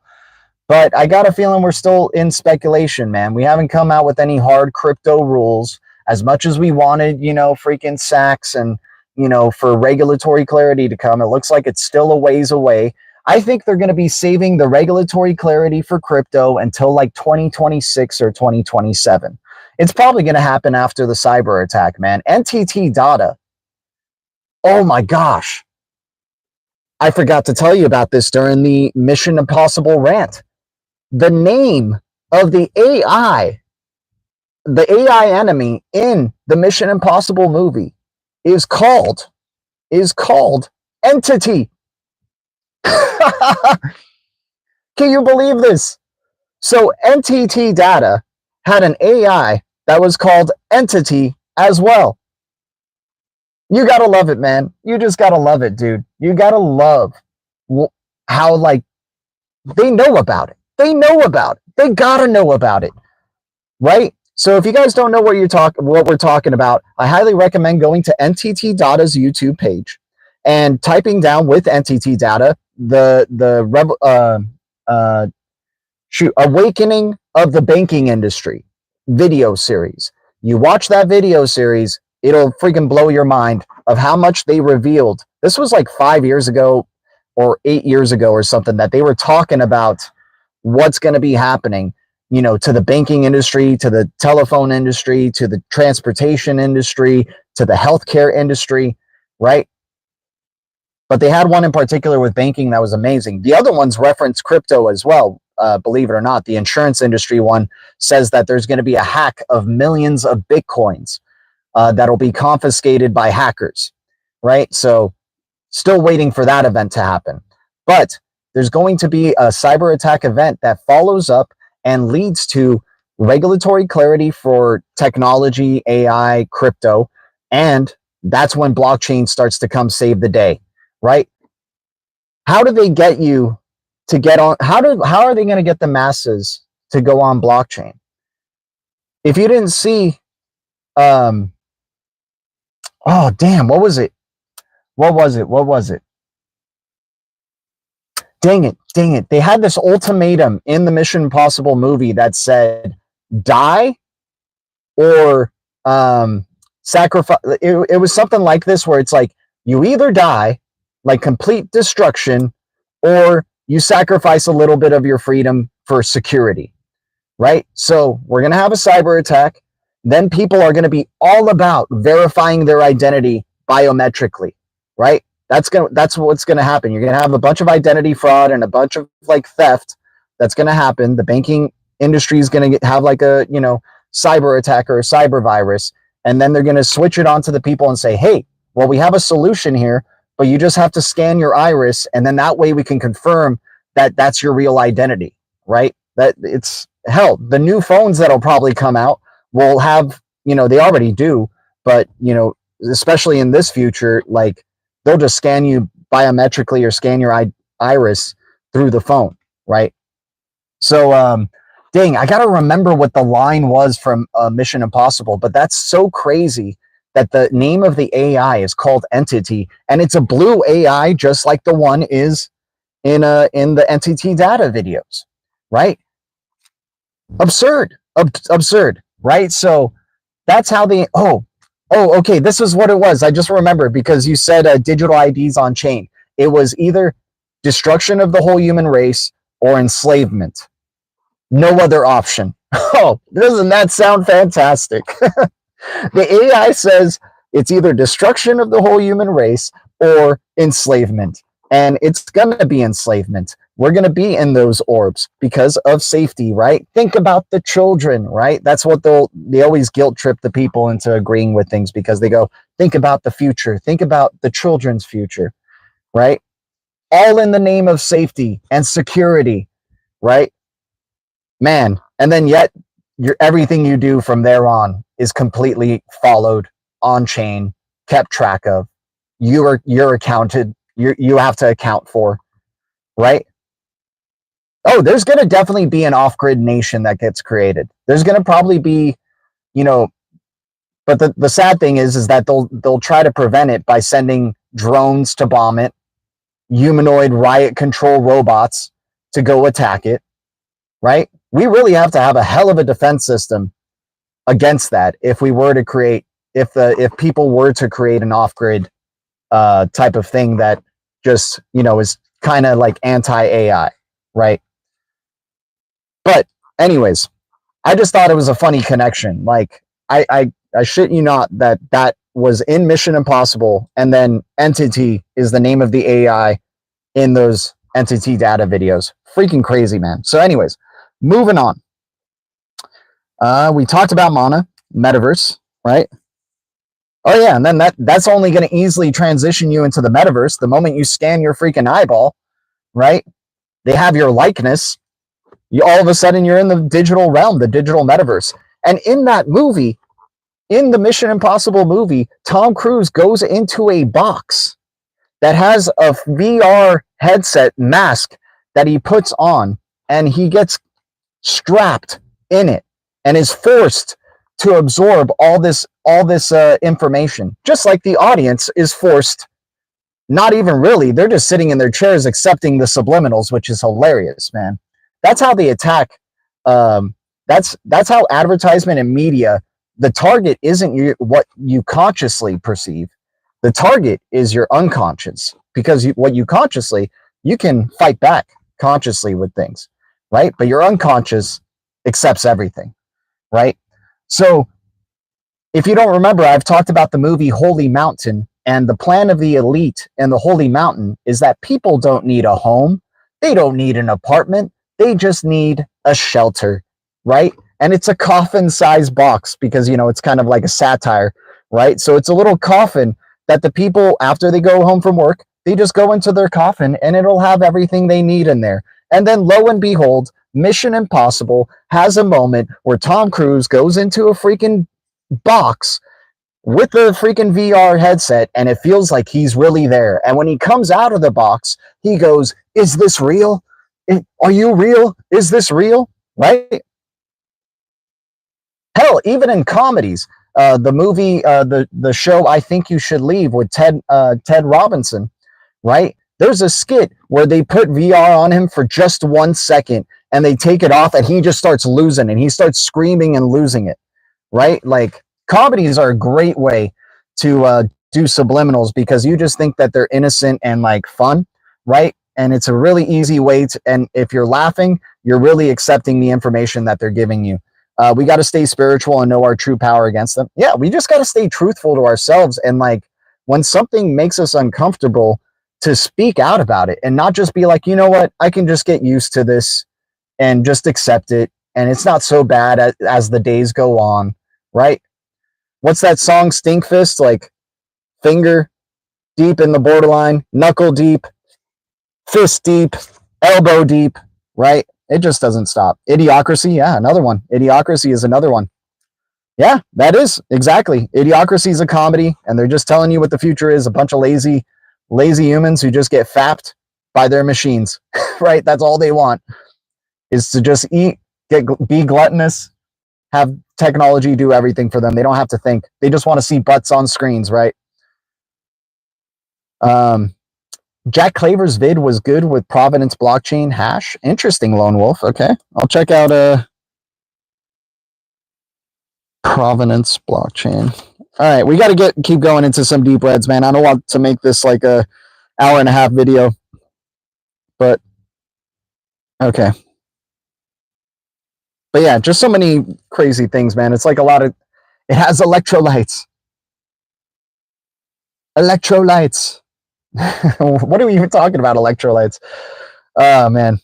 But I got a feeling we're still in speculation, man. We haven't come out with any hard crypto rules as much as we wanted, freaking SACs and, for regulatory clarity to come. It looks like it's still a ways away. I think they're going to be saving the regulatory clarity for crypto until like 2026 or 2027. It's probably going to happen after the cyber attack, man. NTT Data. Oh my gosh. I forgot to tell you about this during the Mission Impossible rant. The name of the AI enemy in the Mission Impossible movie is called Entity. Can you believe this? So NTT Data had an AI that was called Entity as well. You gotta love it, man. You just gotta love it, dude. You gotta love how, like, they know about it. They know about it. They gotta know about it, right? So if you guys don't know what we're talking about, I highly recommend going to NTT Data's YouTube page and typing down with NTT Data Awakening of the Banking Industry video series. You watch that video series, it'll freaking blow your mind of how much they revealed. This was like 5 years ago or 8 years ago or something, that they were talking about what's going to be happening, you know, to the banking industry, to the telephone industry, to the transportation industry, to the healthcare industry, right? But they had one in particular with banking that was amazing. The other ones reference crypto as well. Believe it or not, the insurance industry one says that there's going to be a hack of millions of Bitcoins that'll be confiscated by hackers, right? So still waiting for that event to happen. But there's going to be a cyber attack event that follows up and leads to regulatory clarity for technology, AI, crypto, and that's when blockchain starts to come save the day, right? How do they get you to get on? How are they going to get the masses to go on blockchain? If you didn't see, oh damn, what was it? What was it? Dang it. They had this ultimatum in the Mission Impossible movie that said, die or sacrifice. It was something like this, where it's like, you either die, like complete destruction, or you sacrifice a little bit of your freedom for security, right? So we're going to have a cyber attack. Then people are going to be all about verifying their identity biometrically, right? That's what's going to happen. You're going to have a bunch of identity fraud and a bunch of like theft that's going to happen. The banking industry is going to have like a, you know, cyber attack or a cyber virus. And then they're going to switch it onto the people and say, hey, well, we have a solution here, but you just have to scan your iris. And then that way we can confirm that that's your real identity, right? That it's hell. The new phones that'll probably come out will have, you know, they already do, but, you know, especially in this future, like they'll just scan you biometrically or scan your iris through the phone, right? So, dang, I got to remember what the line was from Mission Impossible, but that's so crazy that the name of the AI is called Entity, and it's a blue AI, just like the one is in the NTT Data videos, right? Absurd, absurd, right? So that's how they. Okay. This is what it was. I just remembered because you said digital IDs on chain. It was either destruction of the whole human race or enslavement. No other option. Oh, doesn't that sound fantastic? The AI says it's either destruction of the whole human race or enslavement. And it's going to be enslavement. We're going to be in those orbs because of safety, right? Think about the children, right? That's what they always guilt trip the people into agreeing with things, because they go, think about the future. Think about the children's future, right? All in the name of safety and security, right? Man. And then yet everything you do from there on is completely followed, on chain, kept track of. You're accounted. You have to account for, right? Oh, there's going to definitely be an off-grid nation that gets created. There's going to probably be, you know, but the sad thing is that they'll try to prevent it by sending drones to bomb it, humanoid riot control robots to go attack it, right? We really have to have a hell of a defense system against that if we were to create, if people were to create an off-grid type of thing that just, you know, is kind of like anti-AI, right? But anyways, I just thought it was a funny connection. Like I shit you not that was in Mission Impossible, and then Entity is the name of the AI in those Entity Data videos. Freaking crazy, man. So anyways, moving on. We talked about Mana, Metaverse, right? Oh yeah, and then that's only going to easily transition you into the Metaverse the moment you scan your freaking eyeball, right? They have your likeness. All of a sudden you're in the digital realm, the digital Metaverse. And in that movie, in the Mission Impossible movie, Tom Cruise goes into a box that has a VR headset mask that he puts on, and he gets strapped in it and is forced to absorb all this information, just like the audience is forced. Not even really, they're just sitting in their chairs accepting the subliminals, which is hilarious, man. That's how they attack. That's how advertisement and media, the target isn't what you consciously perceive. The target is your unconscious, because what you consciously, you can fight back consciously with things, right? But your unconscious accepts everything, right? So if you don't remember, I've talked about the movie Holy Mountain, and the plan of the elite and the Holy Mountain is that people don't need a home. They don't need an apartment. They just need a shelter, right? And it's a coffin-sized box because, it's kind of like a satire, right? So it's a little coffin that the people, after they go home from work, they just go into their coffin and it'll have everything they need in there. And then lo and behold, Mission Impossible has a moment where Tom Cruise goes into a freaking box with the freaking VR headset, and it feels like he's really there. And when he comes out of the box, he goes, "Is this real? Are you real? Is this real?" Right? Hell, even in comedies, the movie, the show I Think You Should Leave with Ted Robinson, right? There's a skit where they put VR on him for just 1 second, and they take it off, and he just starts losing, and he starts screaming and losing it, right? Like, comedies are a great way to do subliminals, because you just think that they're innocent and like fun, right? And it's a really easy way to, and if you're laughing, you're really accepting the information that they're giving you. We got to stay spiritual and know our true power against them. Yeah, we just got to stay truthful to ourselves. And like, when something makes us uncomfortable, to speak out about it and not just be like, you know what, I can just get used to this and just accept it. And it's not so bad as the days go on, right? What's that song, Stinkfist? Like, finger deep in the borderline, knuckle deep, fist deep, elbow deep, right? It just doesn't stop. Idiocracy, yeah, another one. Idiocracy is another one. Yeah, that is, exactly. Idiocracy is a comedy, and they're just telling you what the future is, a bunch of lazy humans who just get fapped by their machines, right? That's all they want, is to just eat, be gluttonous, have technology do everything for them. They don't have to think. They just want to see butts on screens, right? Jack Claver's vid was good with Provenance blockchain hash. Interesting, Lone Wolf. Okay, I'll check out Provenance blockchain. All right, we got to keep going into some deep reds, man. I don't want to make this like a hour and a half video, but okay. But yeah, just so many crazy things, man. It's like it has electrolytes. Electrolytes. What are we even talking about, electrolytes? Oh, man.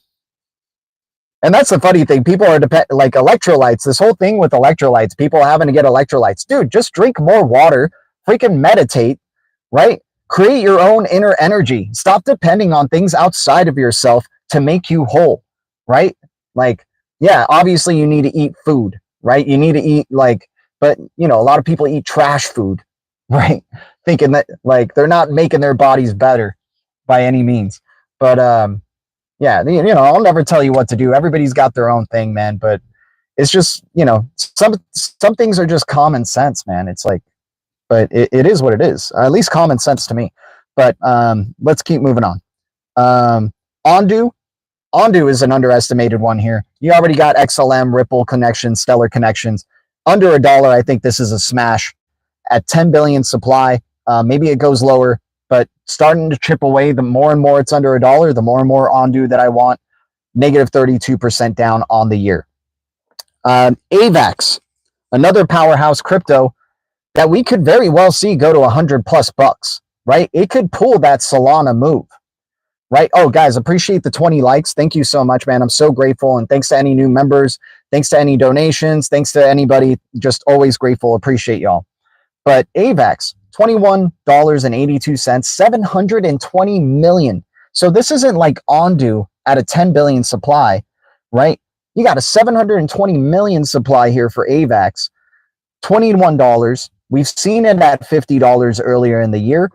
And that's the funny thing. People are like electrolytes. This whole thing with electrolytes, people having to get electrolytes. Dude, just drink more water. Freaking meditate, right? Create your own inner energy. Stop depending on things outside of yourself to make you whole, right? Like, yeah, obviously you need to eat food, right? You need to eat but a lot of people eat trash food, right? Thinking that like they're not making their bodies better by any means. But yeah, I'll never tell you what to do. Everybody's got their own thing, man. But it's just, some things are just common sense, man. It's like, but it is what it is. At least common sense to me. But let's keep moving on. Ondu is an underestimated one here. You already got XLM, Ripple connections, Stellar connections. Under $1, I think this is a smash. At 10 billion supply, maybe it goes lower, but starting to chip away. The more and more it's under $1, the more and more Ondu that I want. Negative 32% down on the year. AVAX, another powerhouse crypto that we could very well see go to $100+, right? It could pull that Solana move. Right? Oh, guys, appreciate the 20 likes. Thank you so much, man. I'm so grateful. And thanks to any new members. Thanks to any donations. Thanks to anybody. Just always grateful. Appreciate y'all. But AVAX, $21.82, 720 million. So this isn't like Ondu at a 10 billion supply, right? You got a 720 million supply here for AVAX. $21. We've seen it at $50 earlier in the year.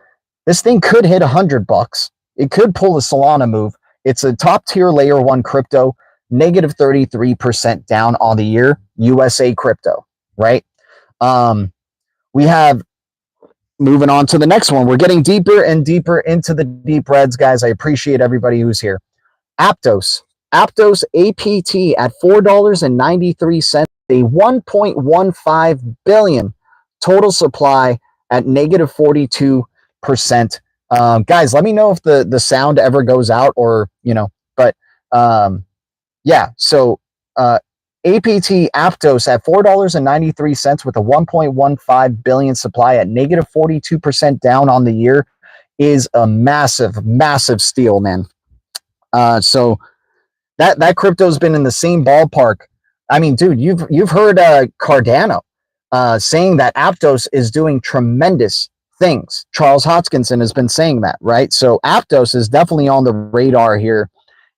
This thing could hit $100. It could pull a Solana move. It's a top tier layer one crypto, negative 33% down on the year, USA crypto, right? We have, moving on to the next one. We're getting deeper and deeper into the deep reds, guys. I appreciate everybody who's here. Aptos APT at $4.93, a 1.15 billion total supply at negative 42%. Guys, let me know if the sound ever goes out, or, but yeah, so APT Aptos at $4.93 with a 1.15 billion supply at negative 42% down on the year is a massive, massive steal, man. So that crypto's been in the same ballpark. I mean, dude, you've heard Cardano saying that Aptos is doing tremendous things. Charles Hoskinson has been saying that, right? So Aptos is definitely on the radar here.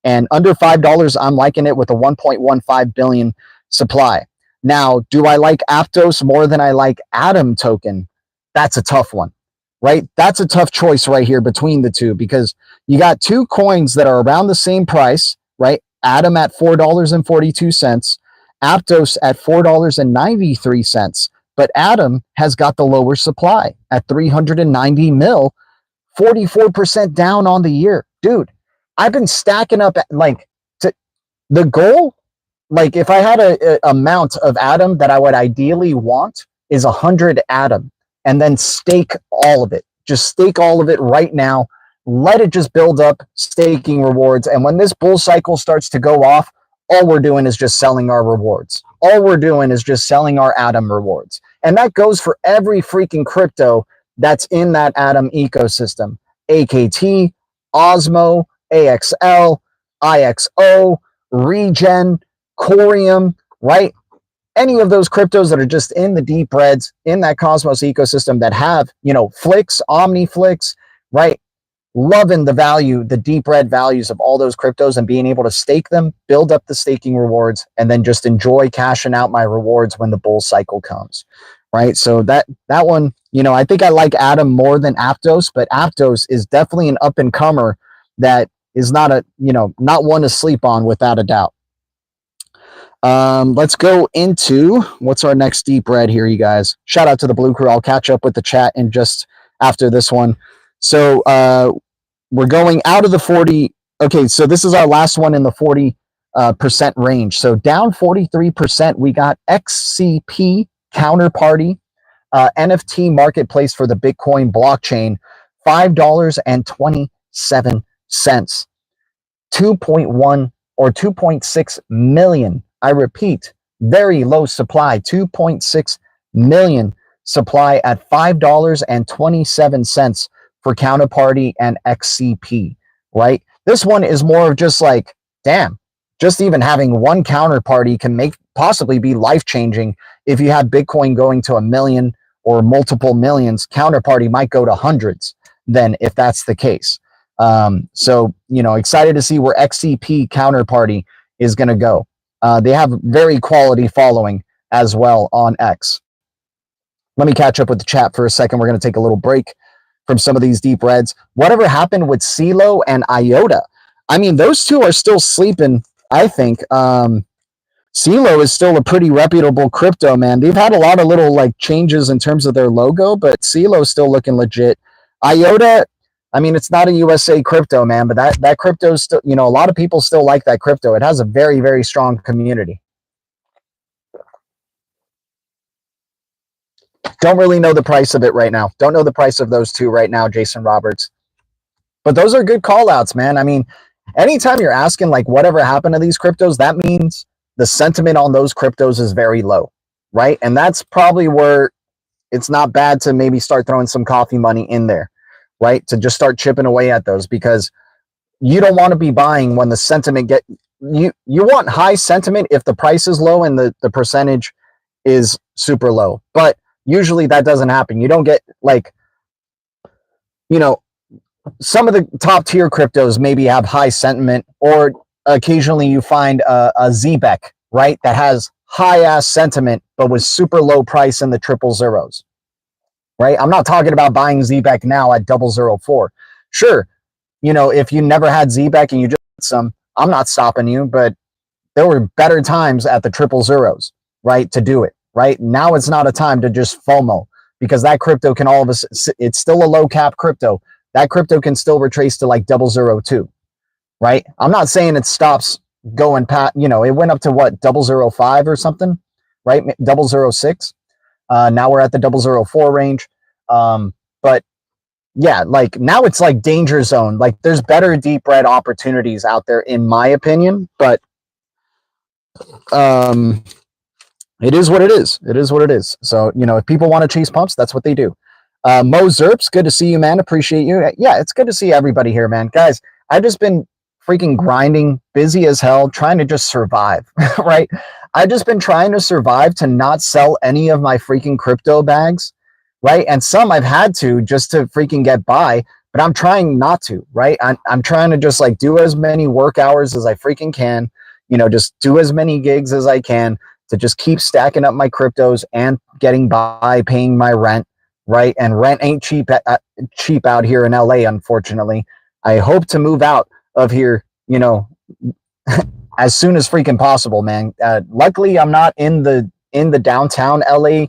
And under $5, I'm liking it with a 1.15 billion supply. Now, do I like Aptos more than I like Atom token? That's a tough one, right? That's a tough choice right here between the two, because you got two coins that are around the same price, right? Atom at $4.42, Aptos at $4.93. But Atom has got the lower supply at 390 mil, 44% down on the year. Dude, I've been stacking up, like, the goal, like, if I had a amount of Atom that I would ideally want is 100 Atom, and then stake all of it. Just stake all of it right now. Let it just build up staking rewards. And when this bull cycle starts to go off, all we're doing is just selling our rewards. All we're doing is just selling our Atom rewards. And that goes for every freaking crypto that's in that Atom ecosystem. AKT, Osmo, AXL, IXO, Regen, Corium, right? Any of those cryptos that are just in the deep reds, in that Cosmos ecosystem that have, Flix, OmniFlix, right? Loving the value, the deep red values of all those cryptos, and being able to stake them, build up the staking rewards, and then just enjoy cashing out my rewards when the bull cycle comes, right? So that one, I think I like Atom more than Aptos, but Aptos is definitely an up and comer that is not not one to sleep on, without a doubt. Let's go into what's our next deep red here, you guys. Shout out to the Blue Crew. I'll catch up with the chat in just after this one. So we're going out of the 40. Okay, so this is our last one in the 40% range. So down 43%, we got XCP Counterparty, NFT marketplace for the Bitcoin blockchain, $5.27. 2.1 or 2.6 million. I repeat, very low supply, 2.6 million supply at $5.27 for Counterparty and XCP, right? This one is more of just like, damn, just even having one counterparty can possibly be life-changing. If you have Bitcoin going to 1 million or multiple millions, Counterparty might go to hundreds then, if that's the case. So, excited to see where XCP Counterparty is going to go. They have very quality following as well on X. Let me catch up with the chat for a second. We're going to take a little break from some of these deep reds. Whatever happened with CeeLo and IOTA? I mean, those two are still sleeping, I think. CeeLo is still a pretty reputable crypto, man. They've had a lot of little changes in terms of their logo, but CeeLo is still looking legit. IOTA, I mean, it's not a USA crypto, man, but that crypto is still, a lot of people still like that crypto. It has a very, very strong community. Don't really know the price of it right now. Don't know the price of those two right now, Jason Roberts. But those are good call outs, man. I mean, anytime you're asking whatever happened to these cryptos, that means the sentiment on those cryptos is very low, right? And that's probably where it's not bad to maybe start throwing some coffee money in there, right? To just start chipping away at those, because you don't want to be buying when the sentiment you want high sentiment if the price is low and the percentage is super low. But usually that doesn't happen. You don't get some of the top tier cryptos maybe have high sentiment, or occasionally you find a ZBEC, right, that has high ass sentiment, but was super low price in the triple zeros, right? I'm not talking about buying ZBEC now at 004. Sure, you know, if you never had ZBEC and you just some, I'm not stopping you, but there were better times at the triple zeros, right, to do it, right? Now it's not a time to just FOMO, because that crypto can all of us, it's still a low cap crypto. That crypto can still retrace to like 002, right? I'm not saying it stops going past, you know, it went up to what, 005 or something, right? 006. Now we're at the 004 range. But yeah, like now it's like danger zone. Like there's better deep red opportunities out there, in my opinion. But it is what it is. It is what it is. So, you know, if people want to chase pumps, that's what they do. Mo Zerps, good to see you, man. Appreciate you. Yeah, it's good to see everybody here, man. Guys, I've just been freaking grinding, busy as hell, trying to just survive, right? I've just been trying to survive to not sell any of my freaking crypto bags, right? And some I've had to just to freaking get by, but I'm trying not to, right? I'm trying to just like do as many work hours as I freaking can, you know, just do as many gigs as I can to just keep stacking up my cryptos and getting by, paying my rent, right? And rent ain't cheap out here in LA, unfortunately. I hope to move out of here, you know, as soon as freaking possible, man. Luckily, I'm not in the downtown LA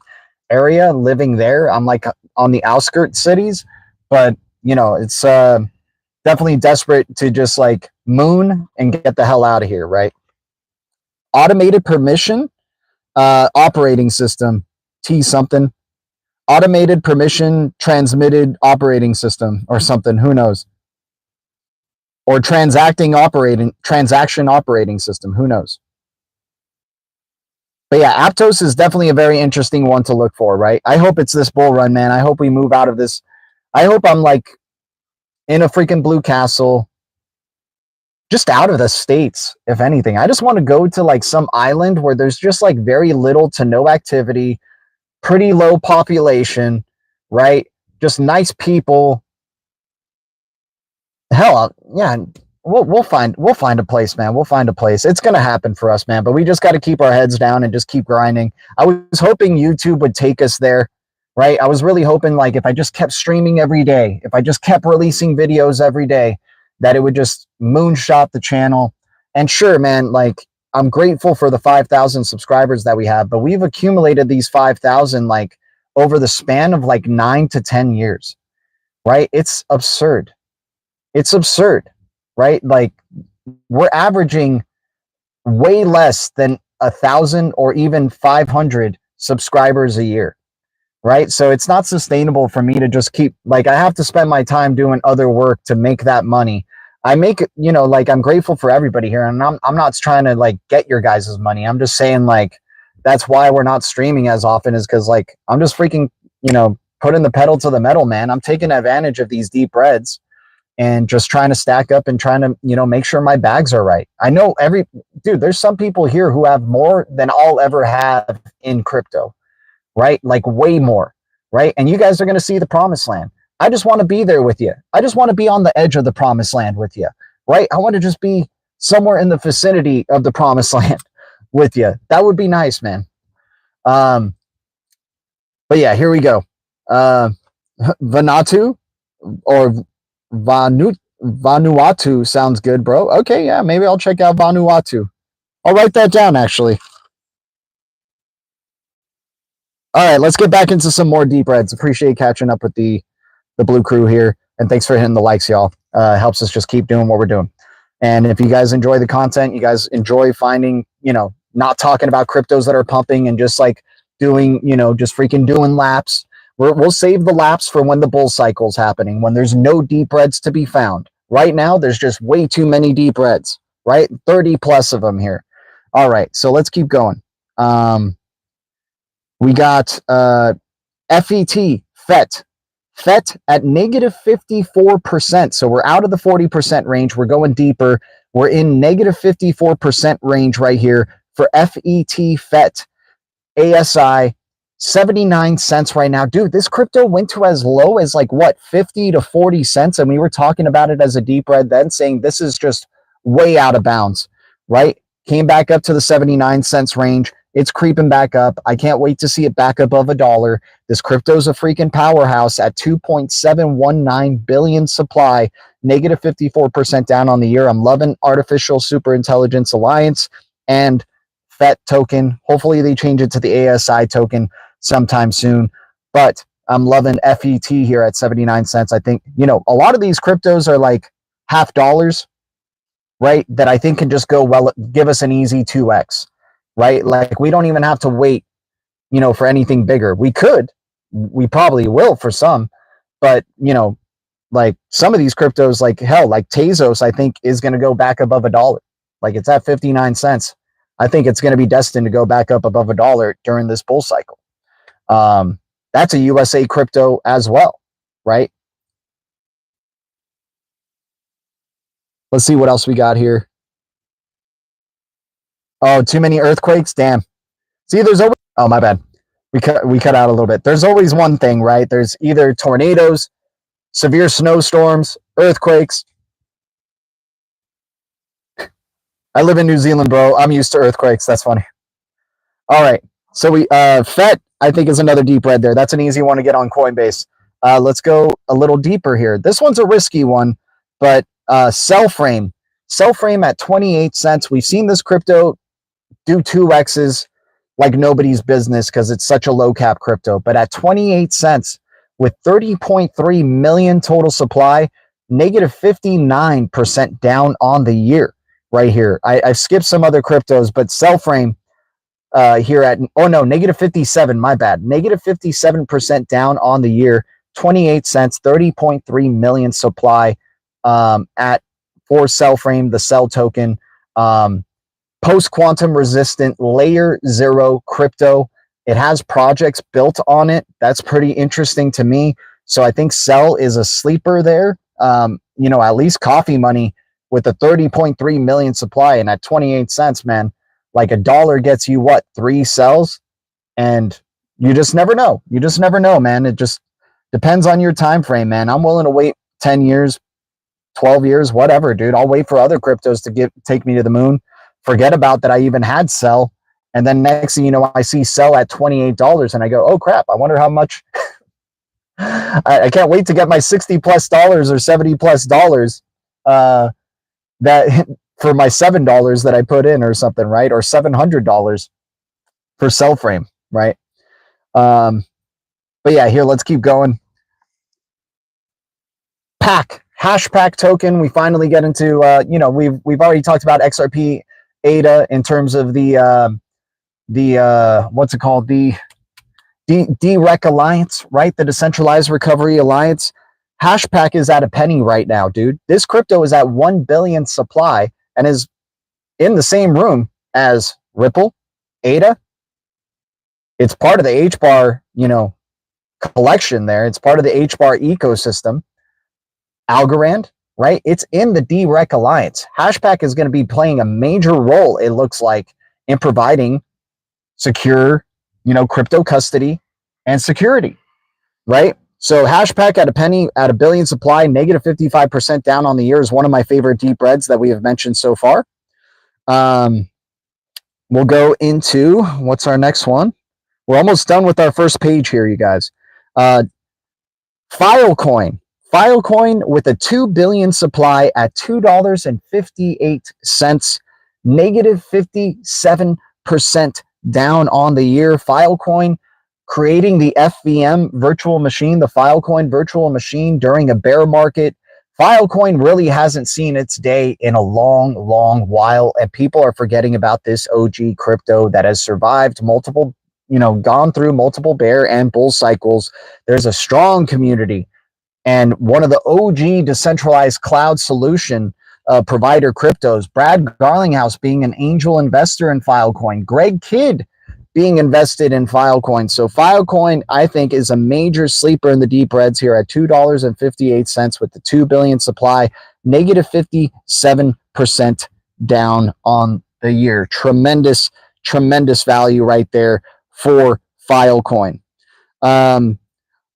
area living there. I'm like on the outskirts cities, but you know, it's definitely desperate to just like moon and get the hell out of here, right? Automated permission operating system, T something, automated permission transmitted operating system or something, who knows, or transaction operating system, who knows. But yeah, Aptos is definitely a very interesting one to look for, right? I hope it's this bull run, man. I hope we move out of this. I hope I'm like in a freaking blue castle, just out of the States, if anything. I just want to go to like some island where there's just like very little to no activity, pretty low population, right? Just nice people. Hell, yeah, we'll find a place, man. We'll find a place. It's gonna happen for us, man. But we just got to keep our heads down and just keep grinding. I was hoping YouTube would take us there, right? I was really hoping like if I just kept streaming every day, if I just kept releasing videos every day, that it would just moonshot the channel. And sure, man, like I'm grateful for the 5,000 subscribers that we have, but we've accumulated these 5,000 like over the span of like 9 to 10 years, right? It's absurd. It's absurd, right? Like we're averaging way less than 1,000 or even 500 subscribers a year, right? So it's not sustainable for me to just keep, like, I have to spend my time doing other work to make that money. I make it, you know, like I'm grateful for everybody here, and I'm not trying to like get your guys' money. I'm just saying like that's why we're not streaming as often, is because like I'm just freaking, you know, putting the pedal to the metal, man. I'm taking advantage of these deep reds and just trying to stack up and trying to, you know, make sure my bags are right. I know there's some people here who have more than I'll ever have in crypto, right? Like way more, right? And you guys are going to see the promised land. I just want to be there with you. I just want to be on the edge of the promised land with you, right? I want to just be somewhere in the vicinity of the promised land with you. That would be nice, man. But yeah, here we go. Vanuatu or Vanuatu sounds good, bro. Okay, yeah, maybe I'll check out Vanuatu. I'll write that down, actually. All right, let's get back into some more deep reds. Appreciate catching up with the blue crew here, and thanks for hitting the likes, y'all. Helps us just keep doing what we're doing. And if you guys enjoy the content, you guys enjoy finding, you know, not talking about cryptos that are pumping and just like doing, you know, just freaking doing laps. We'll save the laps for when the bull cycle's happening, when there's no deep reds to be found. Right now, there's just way too many deep reds, right? 30 plus of them here. All right, so let's keep going. We got FET at negative 54%. So we're out of the 40% range. We're going deeper. We're in negative 54% range right here for FET ASI. 79 cents right now. Dude, this crypto went to as low as like what, 50 to 40 cents. And we were talking about it as a deep red then, saying this is just way out of bounds, right? Came back up to the 79 cents range. It's creeping back up. I can't wait to see it back above $1. This crypto's a freaking powerhouse at 2.719 billion supply, negative 54% down on the year. I'm loving Artificial Superintelligence Alliance and FET token. Hopefully they change it to the ASI token sometime soon. But I'm loving FET here at 79 cents. I think, you know, a lot of these cryptos are like half dollars, right? That I think can just go, well, give us an easy 2x, right? Like we don't even have to wait, you know, for anything bigger. We could, we probably will for some, but you know, like some of these cryptos, like hell, like Tezos, I think is going to go back above $1. Like it's at 59 cents. I think it's going to be destined to go back up above $1 during this bull cycle. That's a USA crypto as well, right? Let's see what else we got here. Oh, too many earthquakes. Damn. See, there's always, oh, my bad. We cut out a little bit. There's always one thing, right? There's either tornadoes, severe snowstorms, earthquakes. I live in New Zealand, bro. I'm used to earthquakes. That's funny. All right. So we FET, I think, is another deep red there. That's an easy one to get on Coinbase. Let's go a little deeper here. This one's a risky one, but Cellframe at 28 cents. We've seen this crypto do 2x's like nobody's business because it's such a low cap crypto. But at 28 cents with 30.3 million total supply, negative 59% down on the year right here. I've skipped some other cryptos, but Cellframe here at, oh no, negative 57, my bad. Negative 57% down on the year, 28 cents, 30.3 million supply at for Cellframe, the Cell token. Post-quantum resistant layer 0 crypto. It has projects built on it. That's pretty interesting to me. So I think Cell is a sleeper there. You know, at least coffee money with a 30.3 million supply and at 28 cents, man, like $1 gets you what, 3 cells? And you just never know. You just never know, man. It just depends on your time frame, man. I'm willing to wait 10 years, 12 years, whatever, dude. I'll wait for other cryptos to take me to the moon. Forget about that I even had Cell. And then next thing you know, I see Cell at $28 and I go, oh crap, I wonder how much. I can't wait to get my $60+ or $70+ that for my $7 that I put in or something, right? Or $700 for Cellframe, right? But yeah, here, let's keep going. Hashpack token. We finally get into, you know, we've already talked about XRP ADA in terms of the what's it called? The DREC Alliance, right? The Decentralized Recovery Alliance. Hashpack is at a penny right now, dude. This crypto is at 1 billion supply and is in the same room as Ripple, ADA. It's part of the HBAR, you know, collection there. It's part of the HBAR ecosystem. Algorand, right? It's in the DREC Alliance. Hashpack is going to be playing a major role, it looks like, in providing secure, you know, crypto custody and security, right? So Hashpack at a penny, at a billion supply, negative 55% down on the year is one of my favorite deep reds that we have mentioned so far. We'll go into, what's our next one? We're almost done with our first page here, you guys. Filecoin with a 2 billion supply at $2.58, negative 57% down on the year. Filecoin creating the FVM virtual machine, the Filecoin virtual machine during a bear market. Filecoin really hasn't seen its day in a long, long while, and people are forgetting about this OG crypto that has survived multiple, you know, gone through multiple bear and bull cycles. There's a strong community. And one of the OG decentralized cloud solution provider cryptos, Brad Garlinghouse being an angel investor in Filecoin, Greg Kidd being invested in Filecoin. So Filecoin, I think, is a major sleeper in the deep reds here at $2.58 with the 2 billion supply, negative 57% down on the year. Tremendous, tremendous value right there for Filecoin.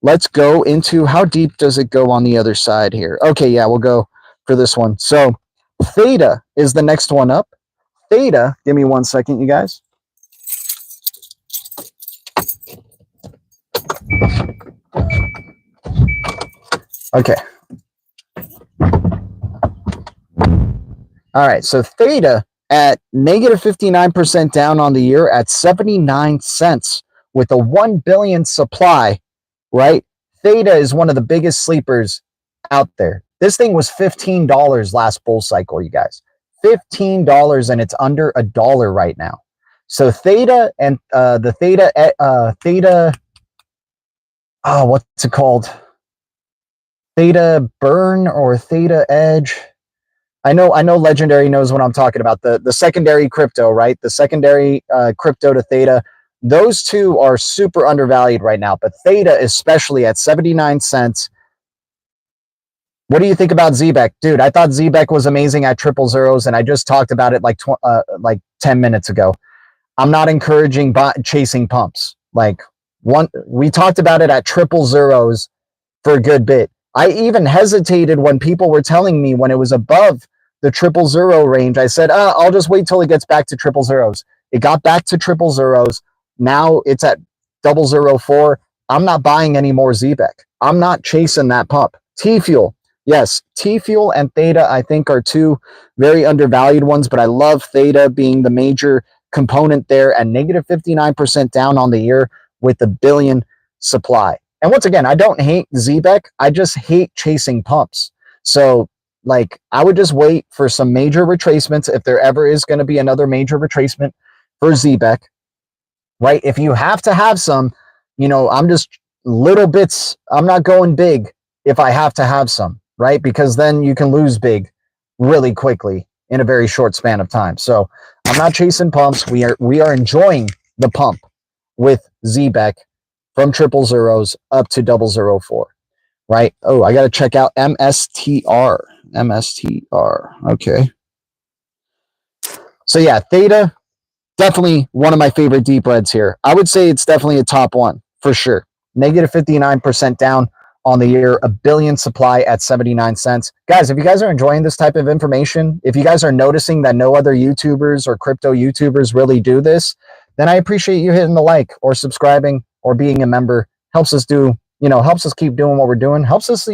Let's go into how deep does it go on the other side here. Okay, yeah, we'll go for this one. So Theta is the next one up. Theta, give me 1 second, you guys. Okay. All right. So Theta at negative 59% down on the year at 79 cents with a 1 billion supply, right? Theta is one of the biggest sleepers out there. This thing was $15 last bull cycle, you guys. $15, and it's under $1 right now. So Theta and the Theta, oh, what's it called? Theta Burn or Theta Edge. I know Legendary knows what I'm talking about. The secondary crypto, right? The secondary crypto to Theta. Those two are super undervalued right now, but Theta especially at 79 cents. What do you think about ZBEC? Dude, I thought ZBEC was amazing at triple zeros, and I just talked about it like 10 minutes ago. I'm not encouraging chasing pumps. We talked about it at triple zeros for a good bit. I even hesitated when people were telling me when it was above the triple zero range. I said, I'll just wait till it gets back to triple zeros. It got back to triple zeros. Now it's at 004. I'm not buying any more ZBEC. I'm not chasing that pump. T-Fuel. Yes, T-Fuel and Theta, I think, are two very undervalued ones, but I love Theta being the major component there at negative 59% down on the year with a billion supply. And once again, I don't hate ZBEC. I just hate chasing pumps. So, I would just wait for some major retracements if there ever is going to be another major retracement for ZBEC, right? If you have to have some, I'm just little bits. I'm not going big if I have to have some, right? Because then you can lose big really quickly in a very short span of time. So I'm not chasing pumps. We are enjoying the pump with ZBEC from triple zeros up to 004, right? Oh, I got to check out MSTR. Okay. So yeah, Theta, definitely one of my favorite deep reds here. I would say it's definitely a top one for sure. Negative 59% down on the year, a billion supply at 79 cents. Guys, if you guys are enjoying this type of information, if you guys are noticing that no other YouTubers or crypto YouTubers really do this, then I appreciate you hitting the like or subscribing or being a member. Helps us helps us keep doing what we're doing. Helps us,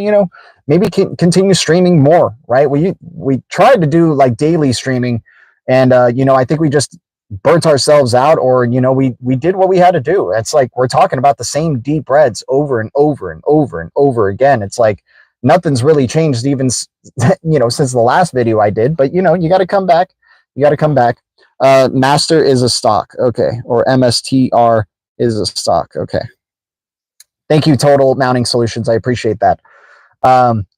maybe continue streaming more, right? We tried to do like daily streaming, and I think we just burnt ourselves out, or we did what we had to do. It's like we're talking about the same deep reds over and over and over and over again. It's like nothing's really changed even since the last video I did. But you got to come back. Master is a stock, okay, or MSTR is a stock, okay. Thank you, Total Mounting Solutions. I appreciate that.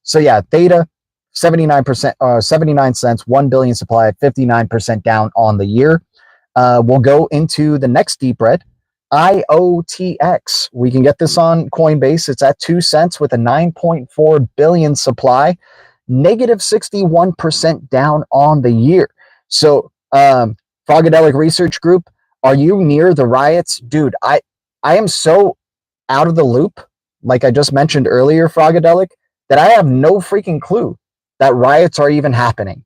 So yeah, Theta, 79%, 79 cents, 1 billion supply, 59% down on the year. We'll go into the next deep red, IOTX. We can get this on Coinbase. It's at 2 cents with a 9.4 billion supply, negative 61% down on the year. So, Frogedelic Research Group, are you near the riots? Dude, I am so out of the loop, like I just mentioned earlier, Frogedelic, that I have no freaking clue that riots are even happening.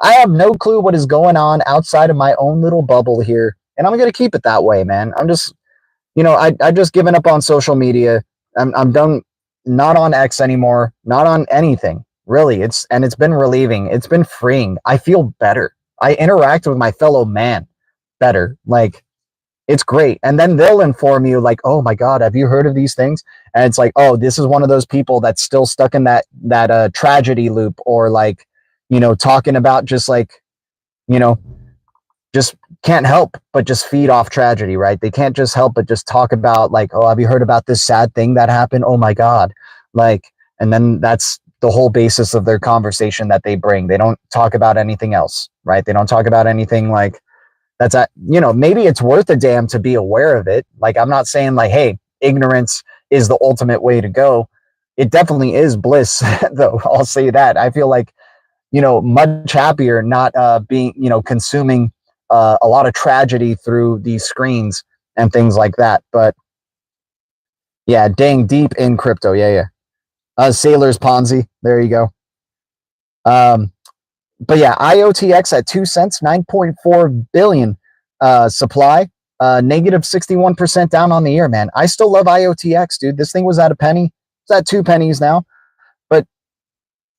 I have no clue what is going on outside of my own little bubble here, and I'm going to keep it that way, man. I'm just, I just given up on social media. I'm done, not on X anymore, not on anything, really. It's been relieving. It's been freeing. I feel better. I interact with my fellow man better. It's great. And then they'll inform you like, oh my God, have you heard of these things? And it's like, oh, this is one of those people that's still stuck in that tragedy loop, or talking about just just can't help but just feed off tragedy, right? They can't just help but just talk about oh, have you heard about this sad thing that happened? Oh my God. And then that's the whole basis of their conversation that they bring. They don't talk about anything else, right? They don't talk about anything that's maybe it's worth a damn to be aware of it. I'm not saying hey, ignorance is the ultimate way to go. It definitely is bliss, though. I'll say that. I feel much happier not being, consuming a lot of tragedy through these screens and things like that. But yeah, dang deep in crypto. Yeah. Sailor's Ponzi. There you go. But yeah, IOTX at 2 cents, 9.4 billion supply, negative 61% down on the year, man. I still love IOTX, dude. This thing was at a penny. It's at 2 pennies now.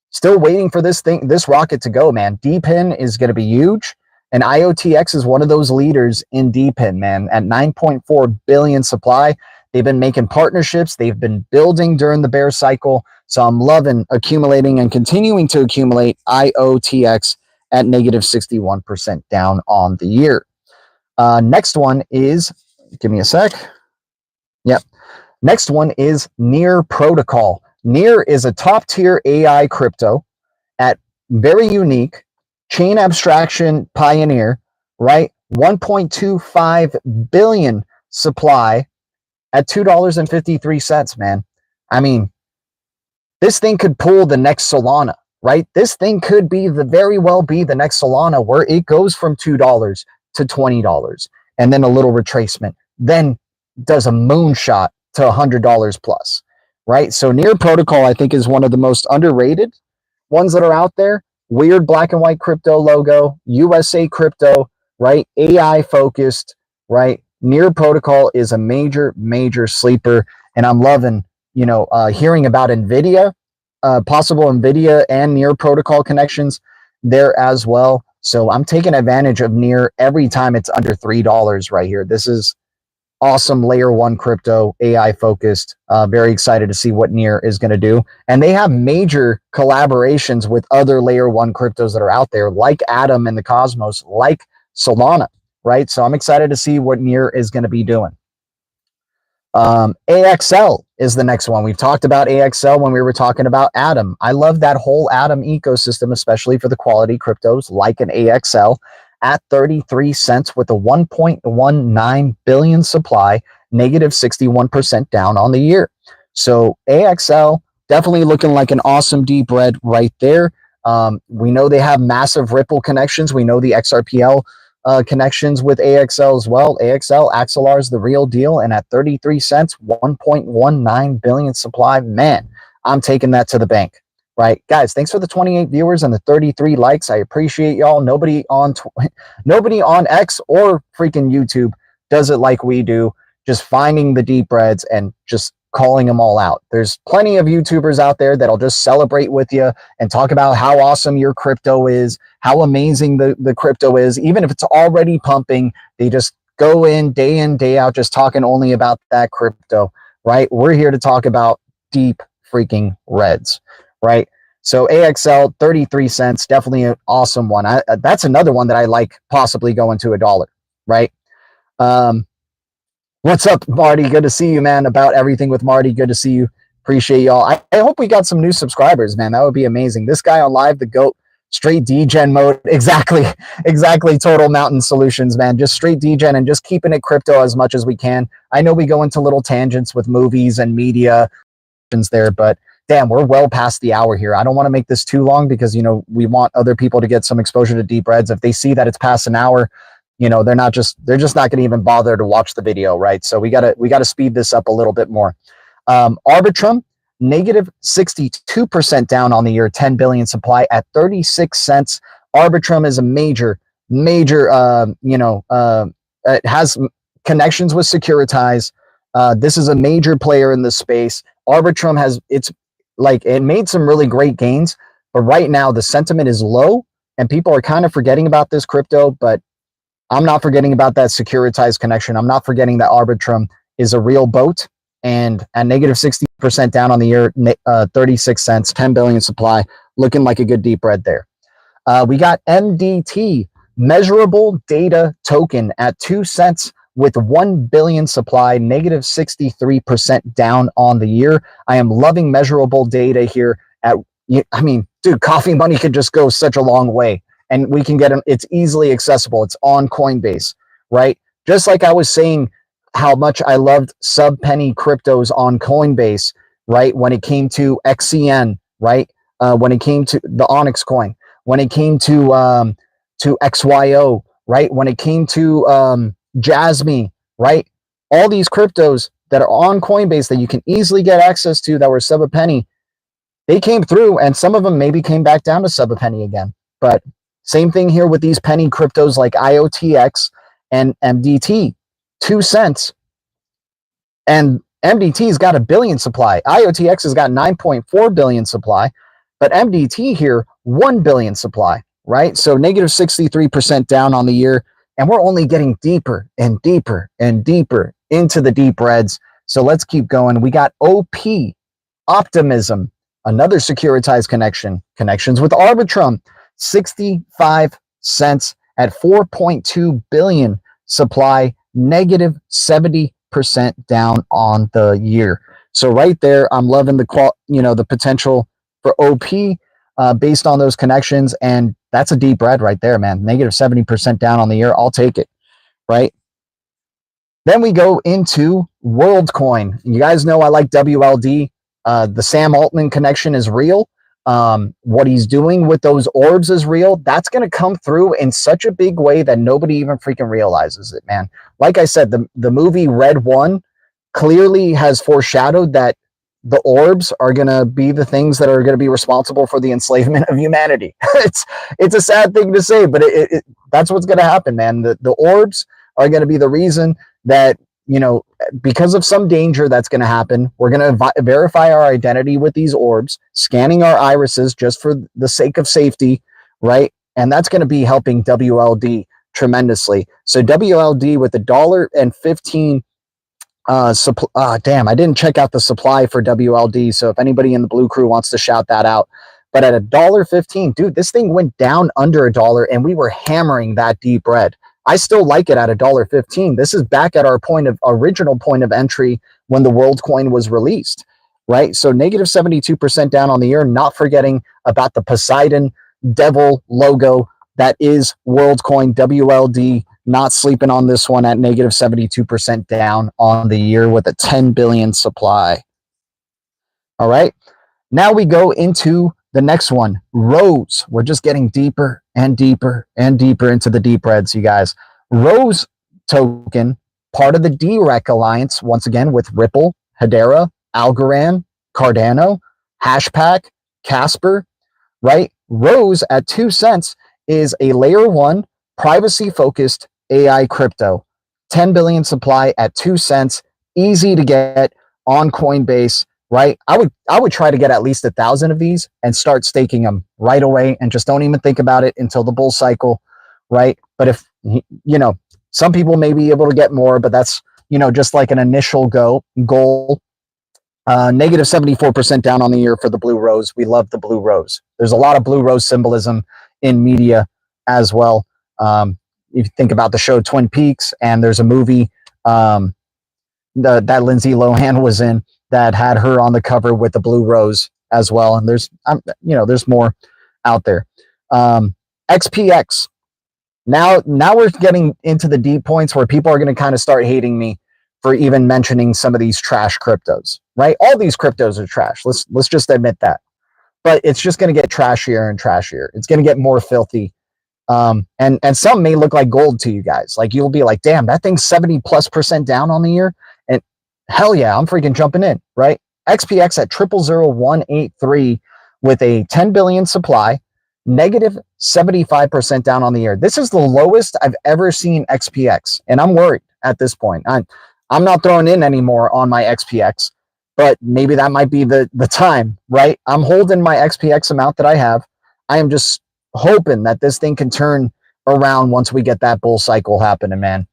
Still waiting for this rocket to go, man. DPIN is going to be huge. And IOTX is one of those leaders in DPIN, man, at 9.4 billion supply. They've been making partnerships. They've been building during the bear cycle. So I'm loving accumulating and continuing to accumulate IOTX at negative 61% down on the year. Next one is, give me a sec. Yep. Next one is Near Protocol. Near is a top tier AI crypto at very unique, chain abstraction pioneer, right? 1.25 billion supply at $2.53, man. I mean, this thing could pull the next Solana, right? This thing could be very well be the next Solana, where it goes from $2 to $20 and then a little retracement, then does a moonshot to $100 plus, right? So Near Protocol, I think, is one of the most underrated ones that are out there. Weird black and white crypto logo, USA crypto, right? AI focused, right? Near Protocol is a major sleeper, and I'm loving, hearing about NVIDIA, possible NVIDIA and Near Protocol connections there as well. So I'm taking advantage of Near every time it's under $3 right here. This is awesome layer one crypto, AI focused. Very excited to see what Near is going to do. And they have major collaborations with other layer one cryptos that are out there, like Atom and the Cosmos, like Solana, right? So I'm excited to see what Near is going to be doing. AXL is the next one. We've talked about AXL when we were talking about Atom. I love that whole Atom ecosystem, especially for the quality cryptos like an AXL at 33 cents with a 1.19 billion supply, negative 61% down on the year. So AXL definitely looking like an awesome deep red right there. We know they have massive Ripple connections. We know the XRPL connections with AXL as well. Axelar is the real deal, and at 33 cents, 1.19 billion supply. Man, I'm taking that to the bank. Right, guys, thanks for the 28 viewers and the 33 likes. I appreciate y'all. Nobody on X or freaking YouTube does it like we do, just finding the deep reds and just calling them all out. There's plenty of YouTubers out there that'll just celebrate with you and talk about how awesome your crypto is, how amazing the crypto is. Even if it's already pumping, they just go in, day out, just talking only about that crypto, right? We're here to talk about deep freaking reds. Right. So AXL, 33 cents, definitely an awesome one. That's another one that I like possibly going to $1. Right. What's up, Marty? Good to see you, man. About everything with Marty. Good to see you. Appreciate y'all. I hope we got some new subscribers, man. That would be amazing. This guy on live, the GOAT, straight degen mode. Exactly. Total Mountain Solutions, man. Just straight degen and just keeping it crypto as much as we can. I know we go into little tangents with movies and media there, but damn, we're well past the hour here. I don't want to make this too long because, we want other people to get some exposure to deep reds. If they see that it's past an hour, they're just not going to even bother to watch the video, right? So we gotta speed this up a little bit more. Arbitrum, negative 62% down on the year, 10 billion supply at 36 cents. Arbitrum is a major, it has connections with Securitize. This is a major player in the space. Arbitrum it made some really great gains, but right now the sentiment is low and people are kind of forgetting about this crypto, but I'm not forgetting about that Securitized connection. I'm not forgetting that Arbitrum is a real boat, and at negative 60% down on the year, 36 cents, 10 billion supply, looking like a good deep red there. We got MDT, measurable data token at 2 cents with 1 billion supply, negative 63% down on the year. I am loving measurable data here. Dude, coffee money could just go such a long way, and we can get them. It's easily accessible. It's on Coinbase, right? Just like I was saying how much I loved sub-penny cryptos on Coinbase, right? When it came to XCN, right? When it came to the Onyx coin, when it came to XYO, right? When it came to Jasmy, right? All these cryptos that are on Coinbase that you can easily get access to that were sub a penny, they came through, and some of them maybe came back down to sub a penny again. But same thing here with these penny cryptos like IOTX and MDT, 2 cents. And MDT's got 1 billion supply. IOTX has got 9.4 billion supply. But MDT here, 1 billion supply, right? So negative 63% down on the year. And we're only getting deeper and deeper and deeper into the deep reds. So let's keep going. We got OP, Optimism, another securitized connection, connections with Arbitrum, 65 cents at 4.2 billion supply, negative 70% down on the year. So right there, I'm loving the potential for OP based on those connections, and that's a deep red right there, man. Negative 70% down on the year. I'll take it, right? Then we go into WorldCoin. You guys know I like WLD. The Sam Altman connection is real. What he's doing with those orbs is real. That's going to come through in such a big way that nobody even freaking realizes it, man. Like I said, the movie Red One clearly has foreshadowed that the orbs are going to be the things that are going to be responsible for the enslavement of humanity. It's a sad thing to say, but that's what's going to happen, man. The orbs are going to be the reason that, because of some danger that's going to happen, we're going to verify our identity with these orbs, scanning our irises just for the sake of safety, right? And that's going to be helping WLD tremendously. So WLD with $1.15 damn, I didn't check out the supply for WLD. So if anybody in the Blue Crew wants to shout that out, but at $1.15, dude, this thing went down under $1 and we were hammering that deep red. I still like it at $1.15. This is back at our original point of entry when the WorldCoin was released, right? So negative 72% down on the year, not forgetting about the Poseidon devil logo that is WorldCoin WLD. Not sleeping on this one at negative 72% down on the year with a 10 billion supply. All right. Now we go into the next one, Rose. We're just getting deeper and deeper and deeper into the deep reds, you guys. Rose token, part of the DREC alliance, once again with Ripple, Hedera, Algorand, Cardano, Hashpack, Casper, right? Rose at 2 cents is a layer one privacy-focused AI crypto. 10 billion supply at 2 cents, easy to get on Coinbase, right? I would try to get at least 1,000 of these and start staking them right away and just don't even think about it until the bull cycle, right? But if, some people may be able to get more, but that's, just like an initial goal. Negative 74% down on the year for the Blue Rose. We love the Blue Rose. There's a lot of Blue Rose symbolism in media as well. If you think about the show Twin Peaks, and there's a movie that Lindsay Lohan was in that had her on the cover with the Blue Rose as well. And there's more out there. XPX. Now we're getting into the deep points where people are going to kind of start hating me for even mentioning some of these trash cryptos, right? All these cryptos are trash. Let's just admit that. But it's just going to get trashier and trashier. It's going to get more filthy. And some may look like gold to you guys. Like you'll be like, damn, that thing's 70+% down on the year. And hell yeah, I'm freaking jumping in, right? XPX at 000183 with a 10 billion supply, negative 75% down on the year. This is the lowest I've ever seen XPX. And I'm worried at this point. I'm not throwing in anymore on my XPX, but maybe that might be the time, right? I'm holding my XPX amount that I have. I am just hoping that this thing can turn around once we get that bull cycle happening, man.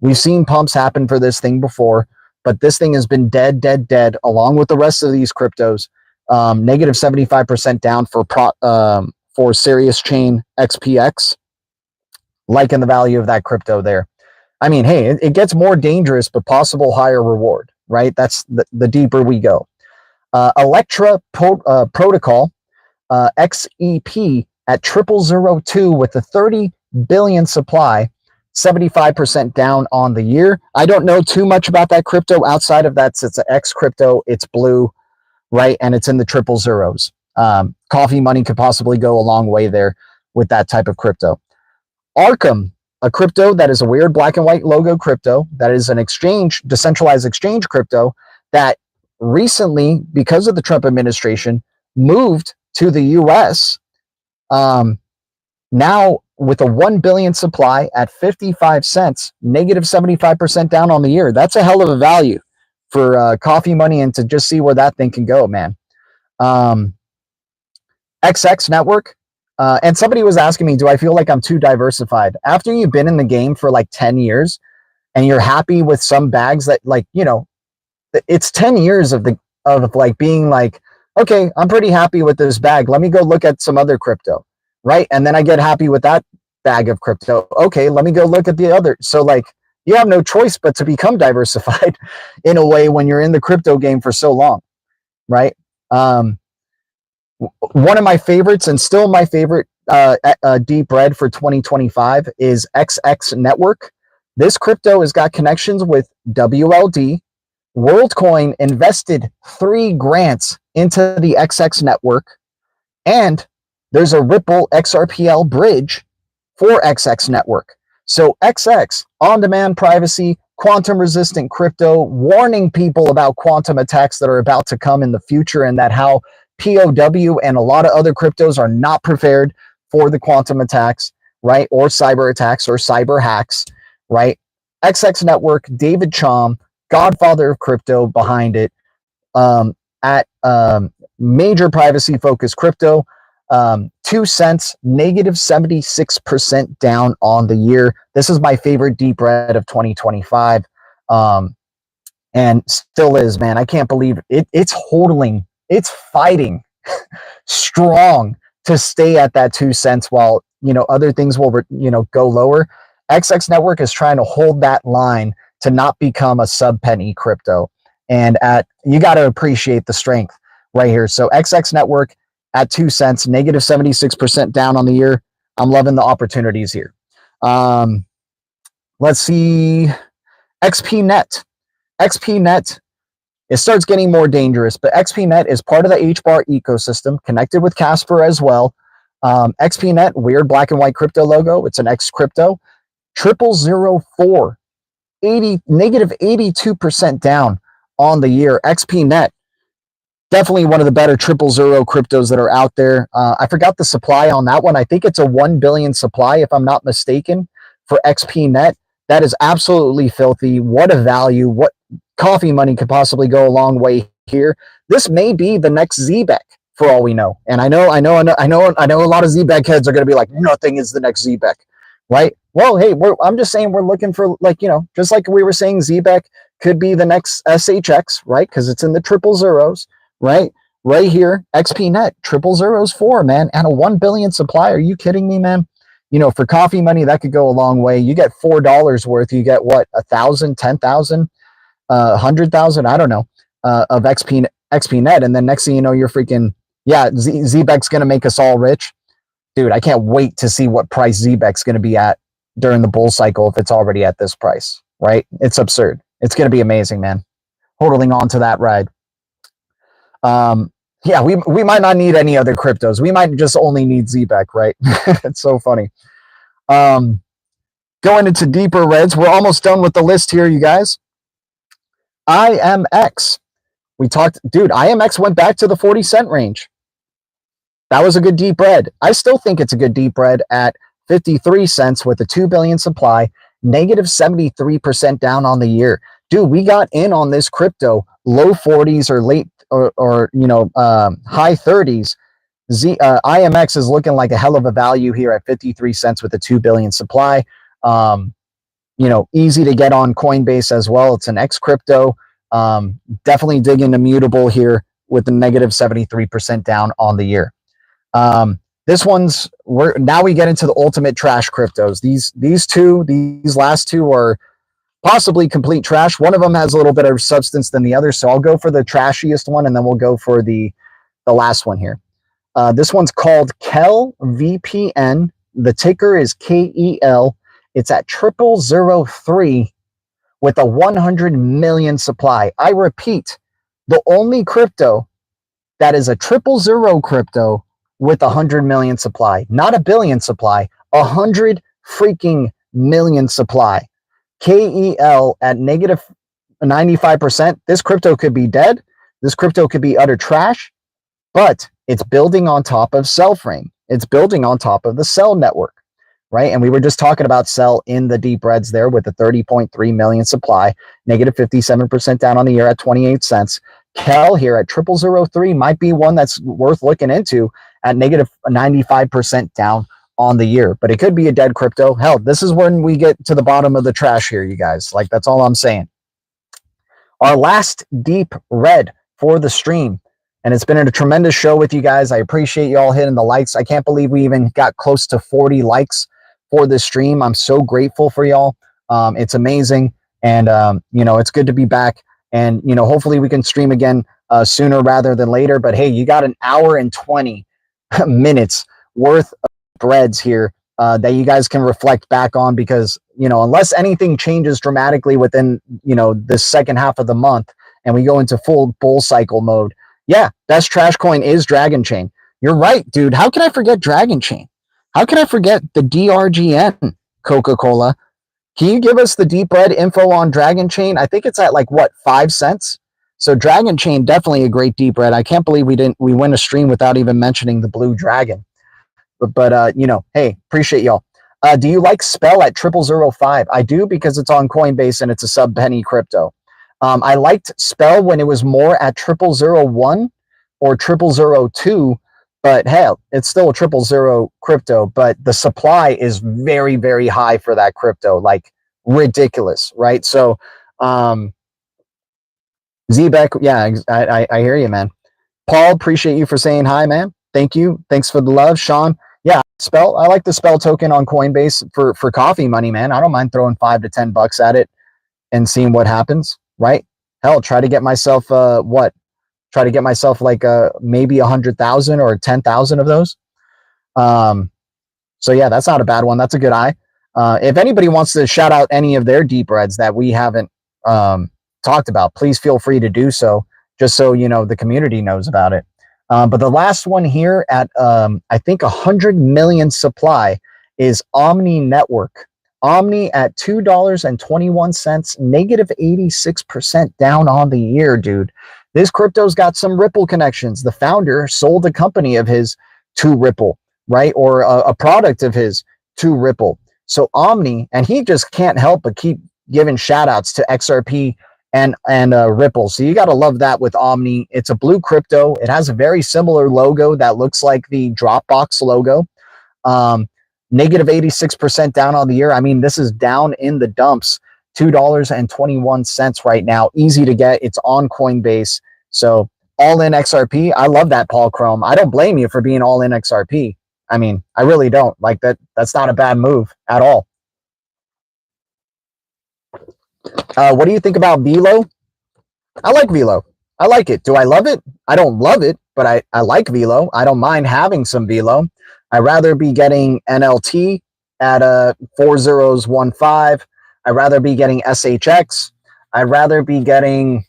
We've seen pumps happen for this thing before, but this thing has been dead, along with the rest of these cryptos. Negative 75% down for Sirius Chain XPX, liking the value of that crypto there. I mean, hey, it gets more dangerous, but possible higher reward, right? That's the deeper we go. Electra Protocol, XEP at 0002 with a 30 billion supply, 75% down on the year. I don't know too much about that crypto outside of that. It's an X crypto, it's blue, right? And it's in the 000s. Coffee money could possibly go a long way there with that type of crypto. Arkham, a crypto that is a weird black and white logo crypto that is an exchange, decentralized exchange crypto that recently, because of the Trump administration, moved to the US. Now with a 1 billion supply at 55 cents, negative 75% down on the year. That's a hell of a value for coffee money, and to just see where that thing can go, man. XX network. And somebody was asking me, do I feel like I'm too diversified? After you've been in the game for like 10 years and you're happy with some bags that, like, you know, it's 10 years of like being like, okay, I'm pretty happy with this bag. Let me go look at some other crypto, right? And then I get happy with that bag of crypto. Okay, let me go look at the other. So like you have no choice but to become diversified in a way when you're in the crypto game for so long, right? One of my favorites and still my favorite deep red for 2025 is XX Network. This crypto has got connections with WLD. WorldCoin invested 3 grants into the XX network, and there's a Ripple XRPL bridge for XX network. So XX, on-demand privacy, quantum-resistant crypto, warning people about quantum attacks that are about to come in the future, and that how POW and a lot of other cryptos are not prepared for the quantum attacks, right? Or cyber attacks or cyber hacks, right? XX network, David Chaum, godfather of crypto behind it, at major privacy focused crypto, 2 cents, negative 76% down on the year. This is my favorite deep red of 2025, and still is, man. I can't believe it. It's holding, it's fighting strong to stay at that 2 cents while, you know, other things will, you know, go lower. XX network is trying to hold that line to not become a sub penny crypto. And you got to appreciate the strength right here. So XX network at 2 cents, negative 76% down on the year. I'm loving the opportunities here. Let's see. XPnet. XPnet, it starts getting more dangerous, but XPnet is part of the HBAR ecosystem, connected with Casper as well. XPnet, weird black and white crypto logo. It's an X crypto. 0004, negative 82% down on the year. XPnet, definitely one of the better 000 cryptos that are out there. I forgot the supply on that one. I think it's a 1 billion supply, if I'm not mistaken, for XPnet. That is absolutely filthy. What a value. What coffee money could possibly go a long way here. This may be the next ZBEC for all we know. And I know a lot of ZBEC heads are going to be like, nothing is the next ZBEC, right? Well, hey, I'm just saying we're looking for, like, you know, just like we were saying ZBEC could be the next SHX, right? Because it's in the 000, right? Right here, XPnet, 004, man, and a 1 billion supply. Are you kidding me, man? You know, for coffee money, that could go a long way. You get $4 worth. You get what, 1,000, 10,000, 100,000, I don't know, of XPnet. And then next thing you know, you're freaking, yeah, ZBEC's going to make us all rich. Dude, I can't wait to see what price ZBEC's going to be at during the bull cycle if it's already at this price, right? It's absurd. It's going to be amazing, man. Holding on to that ride. Yeah, we might not need any other cryptos. We might just only need ZBEC, right? It's so funny. Going into deeper reds, we're almost done with the list here, you guys. IMX. We talked, dude, IMX went back to the 40-cent range. That was a good deep red. I still think it's a good deep red at 53 cents with a 2 billion supply, negative 73% down on the year. Dude, we got in on this crypto, low 40s or late or you know, high 30s. IMX is looking like a hell of a value here at 53 cents with a 2 billion supply. You know, easy to get on Coinbase as well. It's an X crypto. Definitely dig into Mutable here with the negative 73% down on the year. This one's, now we get into the ultimate trash cryptos. These last two are possibly complete trash. One of them has a little bit of substance than the other, so I'll go for the trashiest one, and then we'll go for the last one here. This one's called Kel VPN. The ticker is KEL. It's at 0003 with a 100 million supply. I repeat, the only crypto that is a 000 crypto with 100 million supply, not a billion supply, 100 freaking million supply. KEL at negative 95%. This crypto could be dead. This crypto could be utter trash, but it's building on top of Cellframe. It's building on top of the Cell network, right? And we were just talking about Cell in the deep reds there with a 30.3 million supply, negative 57% down on the year at 28 cents. Kel here at 0003 might be one that's worth looking into at negative 95% down on the year, but it could be a dead crypto. Hell, this is when we get to the bottom of the trash here, you guys. Like, that's all I'm saying. Our last deep red for the stream, and it's been a tremendous show with you guys. I appreciate you all hitting the likes. I can't believe we even got close to 40 likes for this stream. I'm so grateful for y'all. It's amazing, and you know, it's good to be back. And you know, hopefully we can stream again sooner rather than later. But hey, you got an hour and 20 minutes worth of breads here that you guys can reflect back on, because you know, unless anything changes dramatically within, you know, this second half of the month and we go into full bull cycle mode, yeah, best trash coin is Dragon Chain. You're right, dude. How can I forget Dragon Chain? How can I forget the DRGN Coca-Cola? Can you give us the deep red info on Dragon Chain? I think it's at like what, 5 cents? So Dragon Chain, definitely a great deep red. I can't believe we went a stream without even mentioning the blue dragon. But you know, hey, appreciate y'all. Do you like Spell at 0005? I do, because it's on Coinbase and it's a sub penny crypto. I liked Spell when it was more at 0001 or 0002, but hell, it's still a 000 crypto, but the supply is very, very high for that crypto, like ridiculous, right? So, Z-Beck, yeah, I hear you, man. Paul, appreciate you for saying hi, man. Thank you. Thanks for the love. Sean, yeah, Spell. I like the Spell token on Coinbase for coffee money, man. I don't mind throwing $5 to $10 at it and seeing what happens, right? Hell, try to get myself Try to get myself like maybe 100,000 or 10,000 of those. So yeah, that's not a bad one. That's a good eye. If anybody wants to shout out any of their deep reds that we haven't talked about, please feel free to do so, just so you know the community knows about it. But the last one here at I think 100 million supply is Omni Network. Omni at $2.21, negative 86% down on the year, dude. This crypto's got some Ripple connections. The founder sold a company of his to Ripple, right? Or a product of his to Ripple. So Omni, and he just can't help but keep giving shout outs to XRP and Ripple. So you got to love that with Omni. It's a blue crypto. It has a very similar logo that looks like the Dropbox logo. Negative 86% down on the year. I mean, this is down in the dumps. $2.21 right now. Easy to get. It's on Coinbase. So all in XRP. I love that, Paul Chrome. I don't blame you for being all in XRP. I mean, I really don't. Like that. That's not a bad move at all. What do you think about Velo? I like Velo. I like it. Do I love it? I don't love it, but I like Velo. I don't mind having some Velo. I'd rather be getting NLT at 4015. I'd rather be getting SHX. I'd rather be getting,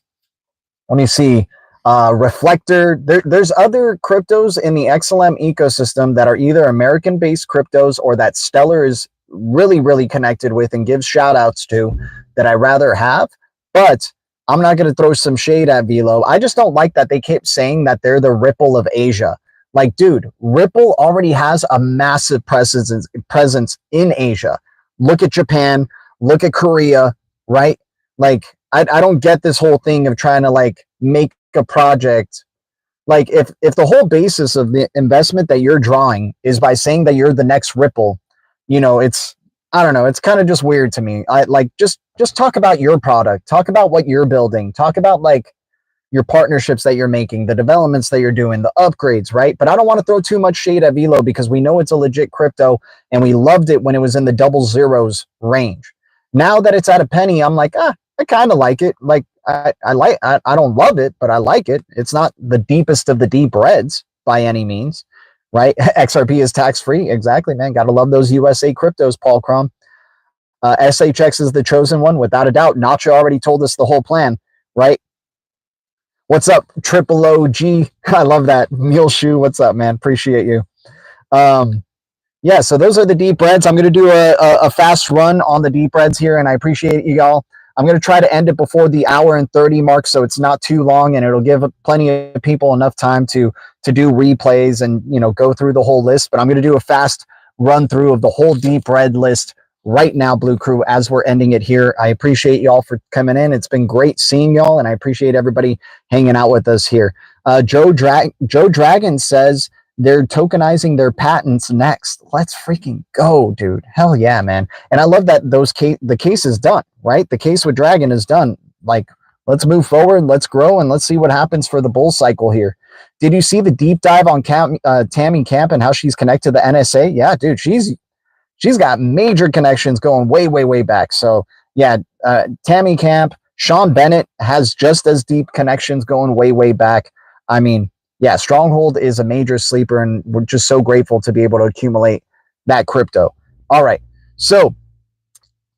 let me see, Reflector. There's other cryptos in the XLM ecosystem that are either American-based cryptos or that Stellar is really, really connected with and gives shout outs to, that I rather have. But I'm not going to throw some shade at Velo. I just don't like that they keep saying that they're the Ripple of Asia. Like, dude, Ripple already has a massive presence in Asia. Look at Japan. Look at Korea, right? Like, I don't get this whole thing of trying to like make a project. Like, if the whole basis of the investment that you're drawing is by saying that you're the next Ripple, you know, it's, I don't know, it's kind of just weird to me. I like just talk about your product, talk about what you're building, talk about like your partnerships that you're making, the developments that you're doing, the upgrades, right? But I don't want to throw too much shade at Velo because we know it's a legit crypto and we loved it when it was in the double zeros range. Now that it's at a penny, I'm like, I kind of like it. Like, I don't love it, but I like it. It's not the deepest of the deep reds by any means, right? XRP is tax-free. Exactly, man. Got to love those USA cryptos, Paul Crum. SHX is the chosen one, without a doubt. Nacho already told us the whole plan, right? What's up, Triple OG? I love that. Mule Shoe, what's up, man? Appreciate you. Yeah, so those are the deep reds. I'm going to do a fast run on the deep reds here, and I appreciate you all. I'm going to try to end it before the hour and 30 mark, so it's not too long, and it'll give plenty of people enough time to do replays and, you know, go through the whole list. But I'm going to do a fast run through of the whole deep red list right now, Blue Crew, as we're ending it here. I appreciate y'all for coming in. It's been great seeing y'all, and I appreciate everybody hanging out with us here. Joe Dragon says, they're tokenizing their patents next. Let's freaking go, dude. Hell yeah, man. And I love that the case is done, right? The case with Dragon is done. Like, let's move forward, let's grow, and let's see what happens for the bull cycle here. Did you see the deep dive on Tammy Camp and how she's connected to the NSA? Yeah, dude, she's got major connections going way back. So yeah, Tammy Camp, Sean Bennett has just as deep connections going way back. I mean, yeah, Stronghold is a major sleeper, and we're just so grateful to be able to accumulate that crypto. All right, so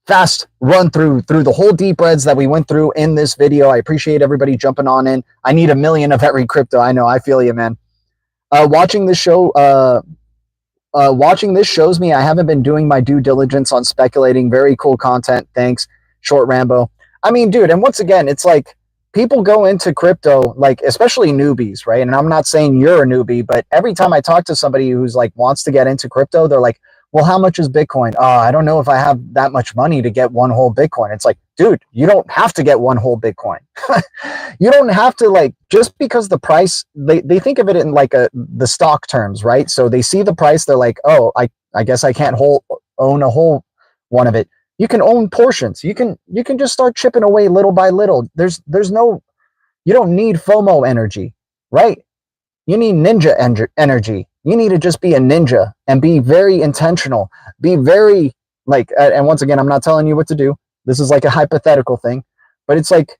fast run through the whole deep reds that we went through in this video. I appreciate everybody jumping on in. I need 1 million of every crypto. I know, I feel you, man. Watching this show, watching this shows me I haven't been doing my due diligence on speculating. Very cool content. Thanks, Short Rambo. I mean, dude, and once again, it's like, people go into crypto, like, especially newbies, right? And I'm not saying you're a newbie, but every time I talk to somebody who's like wants to get into crypto, they're like, well, how much is Bitcoin? I don't know if I have that much money to get one whole Bitcoin. It's like, dude, you don't have to get one whole Bitcoin. You don't have to, like, just because the price, they think of it in like the stock terms, right? So they see the price, they're like, oh, I guess I can't own a whole one of it. You can own portions. You can just start chipping away little by little. There's no, you don't need FOMO energy, right? You need ninja energy. You need to just be a ninja and be very intentional. Be very, like, and once again, I'm not telling you what to do. This is like a hypothetical thing, but it's like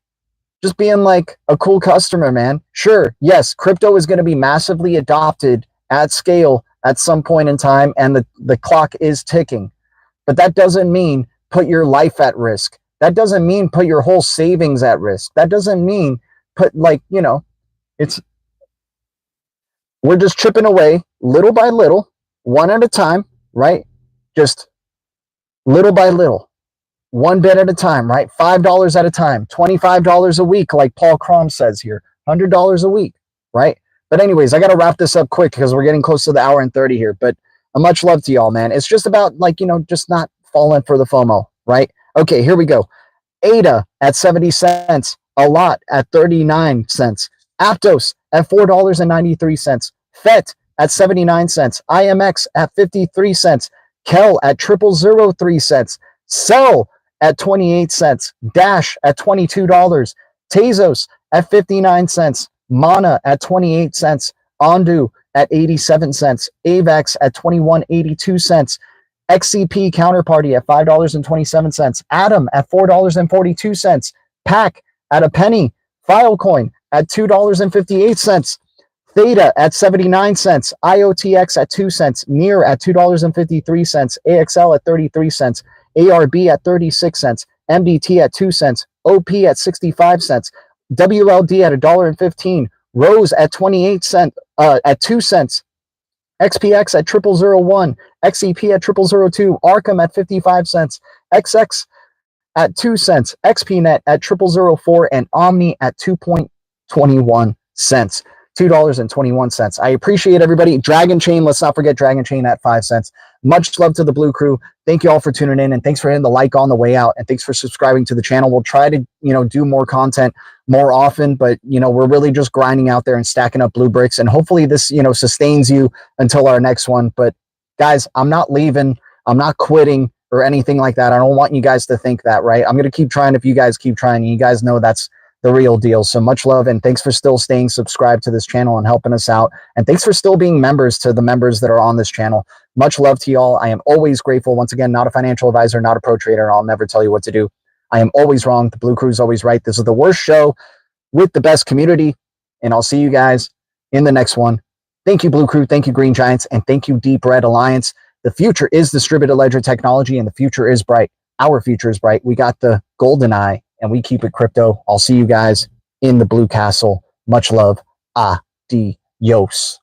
just being like a cool customer, man. Sure, yes, crypto is going to be massively adopted at scale at some point in time, and the clock is ticking. But that doesn't mean put your life at risk. That doesn't mean put your whole savings at risk. That doesn't mean put, like, you know, we're just chipping away little by little, one at a time, right? Just little by little, one bit at a time, right? $5 at a time, $25 a week, like Paul Crom says here, $100 a week, right? But anyways, I got to wrap this up quick because we're getting close to the hour and 30 here. But much love to y'all, man. It's just about, like, you know, just not falling for the FOMO, right? Okay, here we go. ADA at 70 cents, a lot at 39 cents, Aptos at $4.93, FET at 79 cents, IMX at 53 cents, Kel at 0003 cents, Cell at 28 cents, Dash at $22, Tezos at 59 cents, Mana at 28 cents, Ondu at 87 cents, AVAX at 21.82 cents, XCP Counterparty at $5.27, Atom at $4.42, PAC at a penny, Filecoin at $2.58, Theta at 79 cents, IOTX at 2 cents, NEAR at $2.53, AXL at 33 cents, ARB at 36 cents, MDT at 2 cents, OP at 65 cents, WLD at $1.15, Rose at 28 cents, at 2 cents, XPX at 0001, XEP at 0002, Arkham at 55 cents, XX at 2 cents, XPNet at 0004, and Omni at 2.21 cents. $2.21. I appreciate everybody. Dragon Chain, let's not forget Dragon Chain at 5 cents. Much love to the Blue Crew. Thank you all for tuning in, and thanks for hitting the like on the way out, and thanks for subscribing to the channel. We'll try to, you know, do more content more often, but, you know, we're really just grinding out there and stacking up blue bricks, and hopefully this, you know, sustains you until our next one. But guys, I'm not leaving. I'm not quitting or anything like that. I don't want you guys to think that, right? I'm going to keep trying if you guys keep trying. You guys know that's the real deal. So much love, and thanks for still staying subscribed to this channel and helping us out. And thanks for still being members to the members that are on this channel. Much love to y'all. I am always grateful. Once again, not a financial advisor, not a pro trader. I'll never tell you what to do. I am always wrong. The Blue Crew is always right. This is the worst show with the best community, and I'll see you guys in the next one. Thank you, Blue Crew. Thank you, Green Giants, and thank you, Deep Red Alliance. The future is distributed ledger technology, and the future is bright. Our future is bright. We got the golden eye, and we keep it crypto. I'll see you guys in the Blue Castle. Much love. Adios.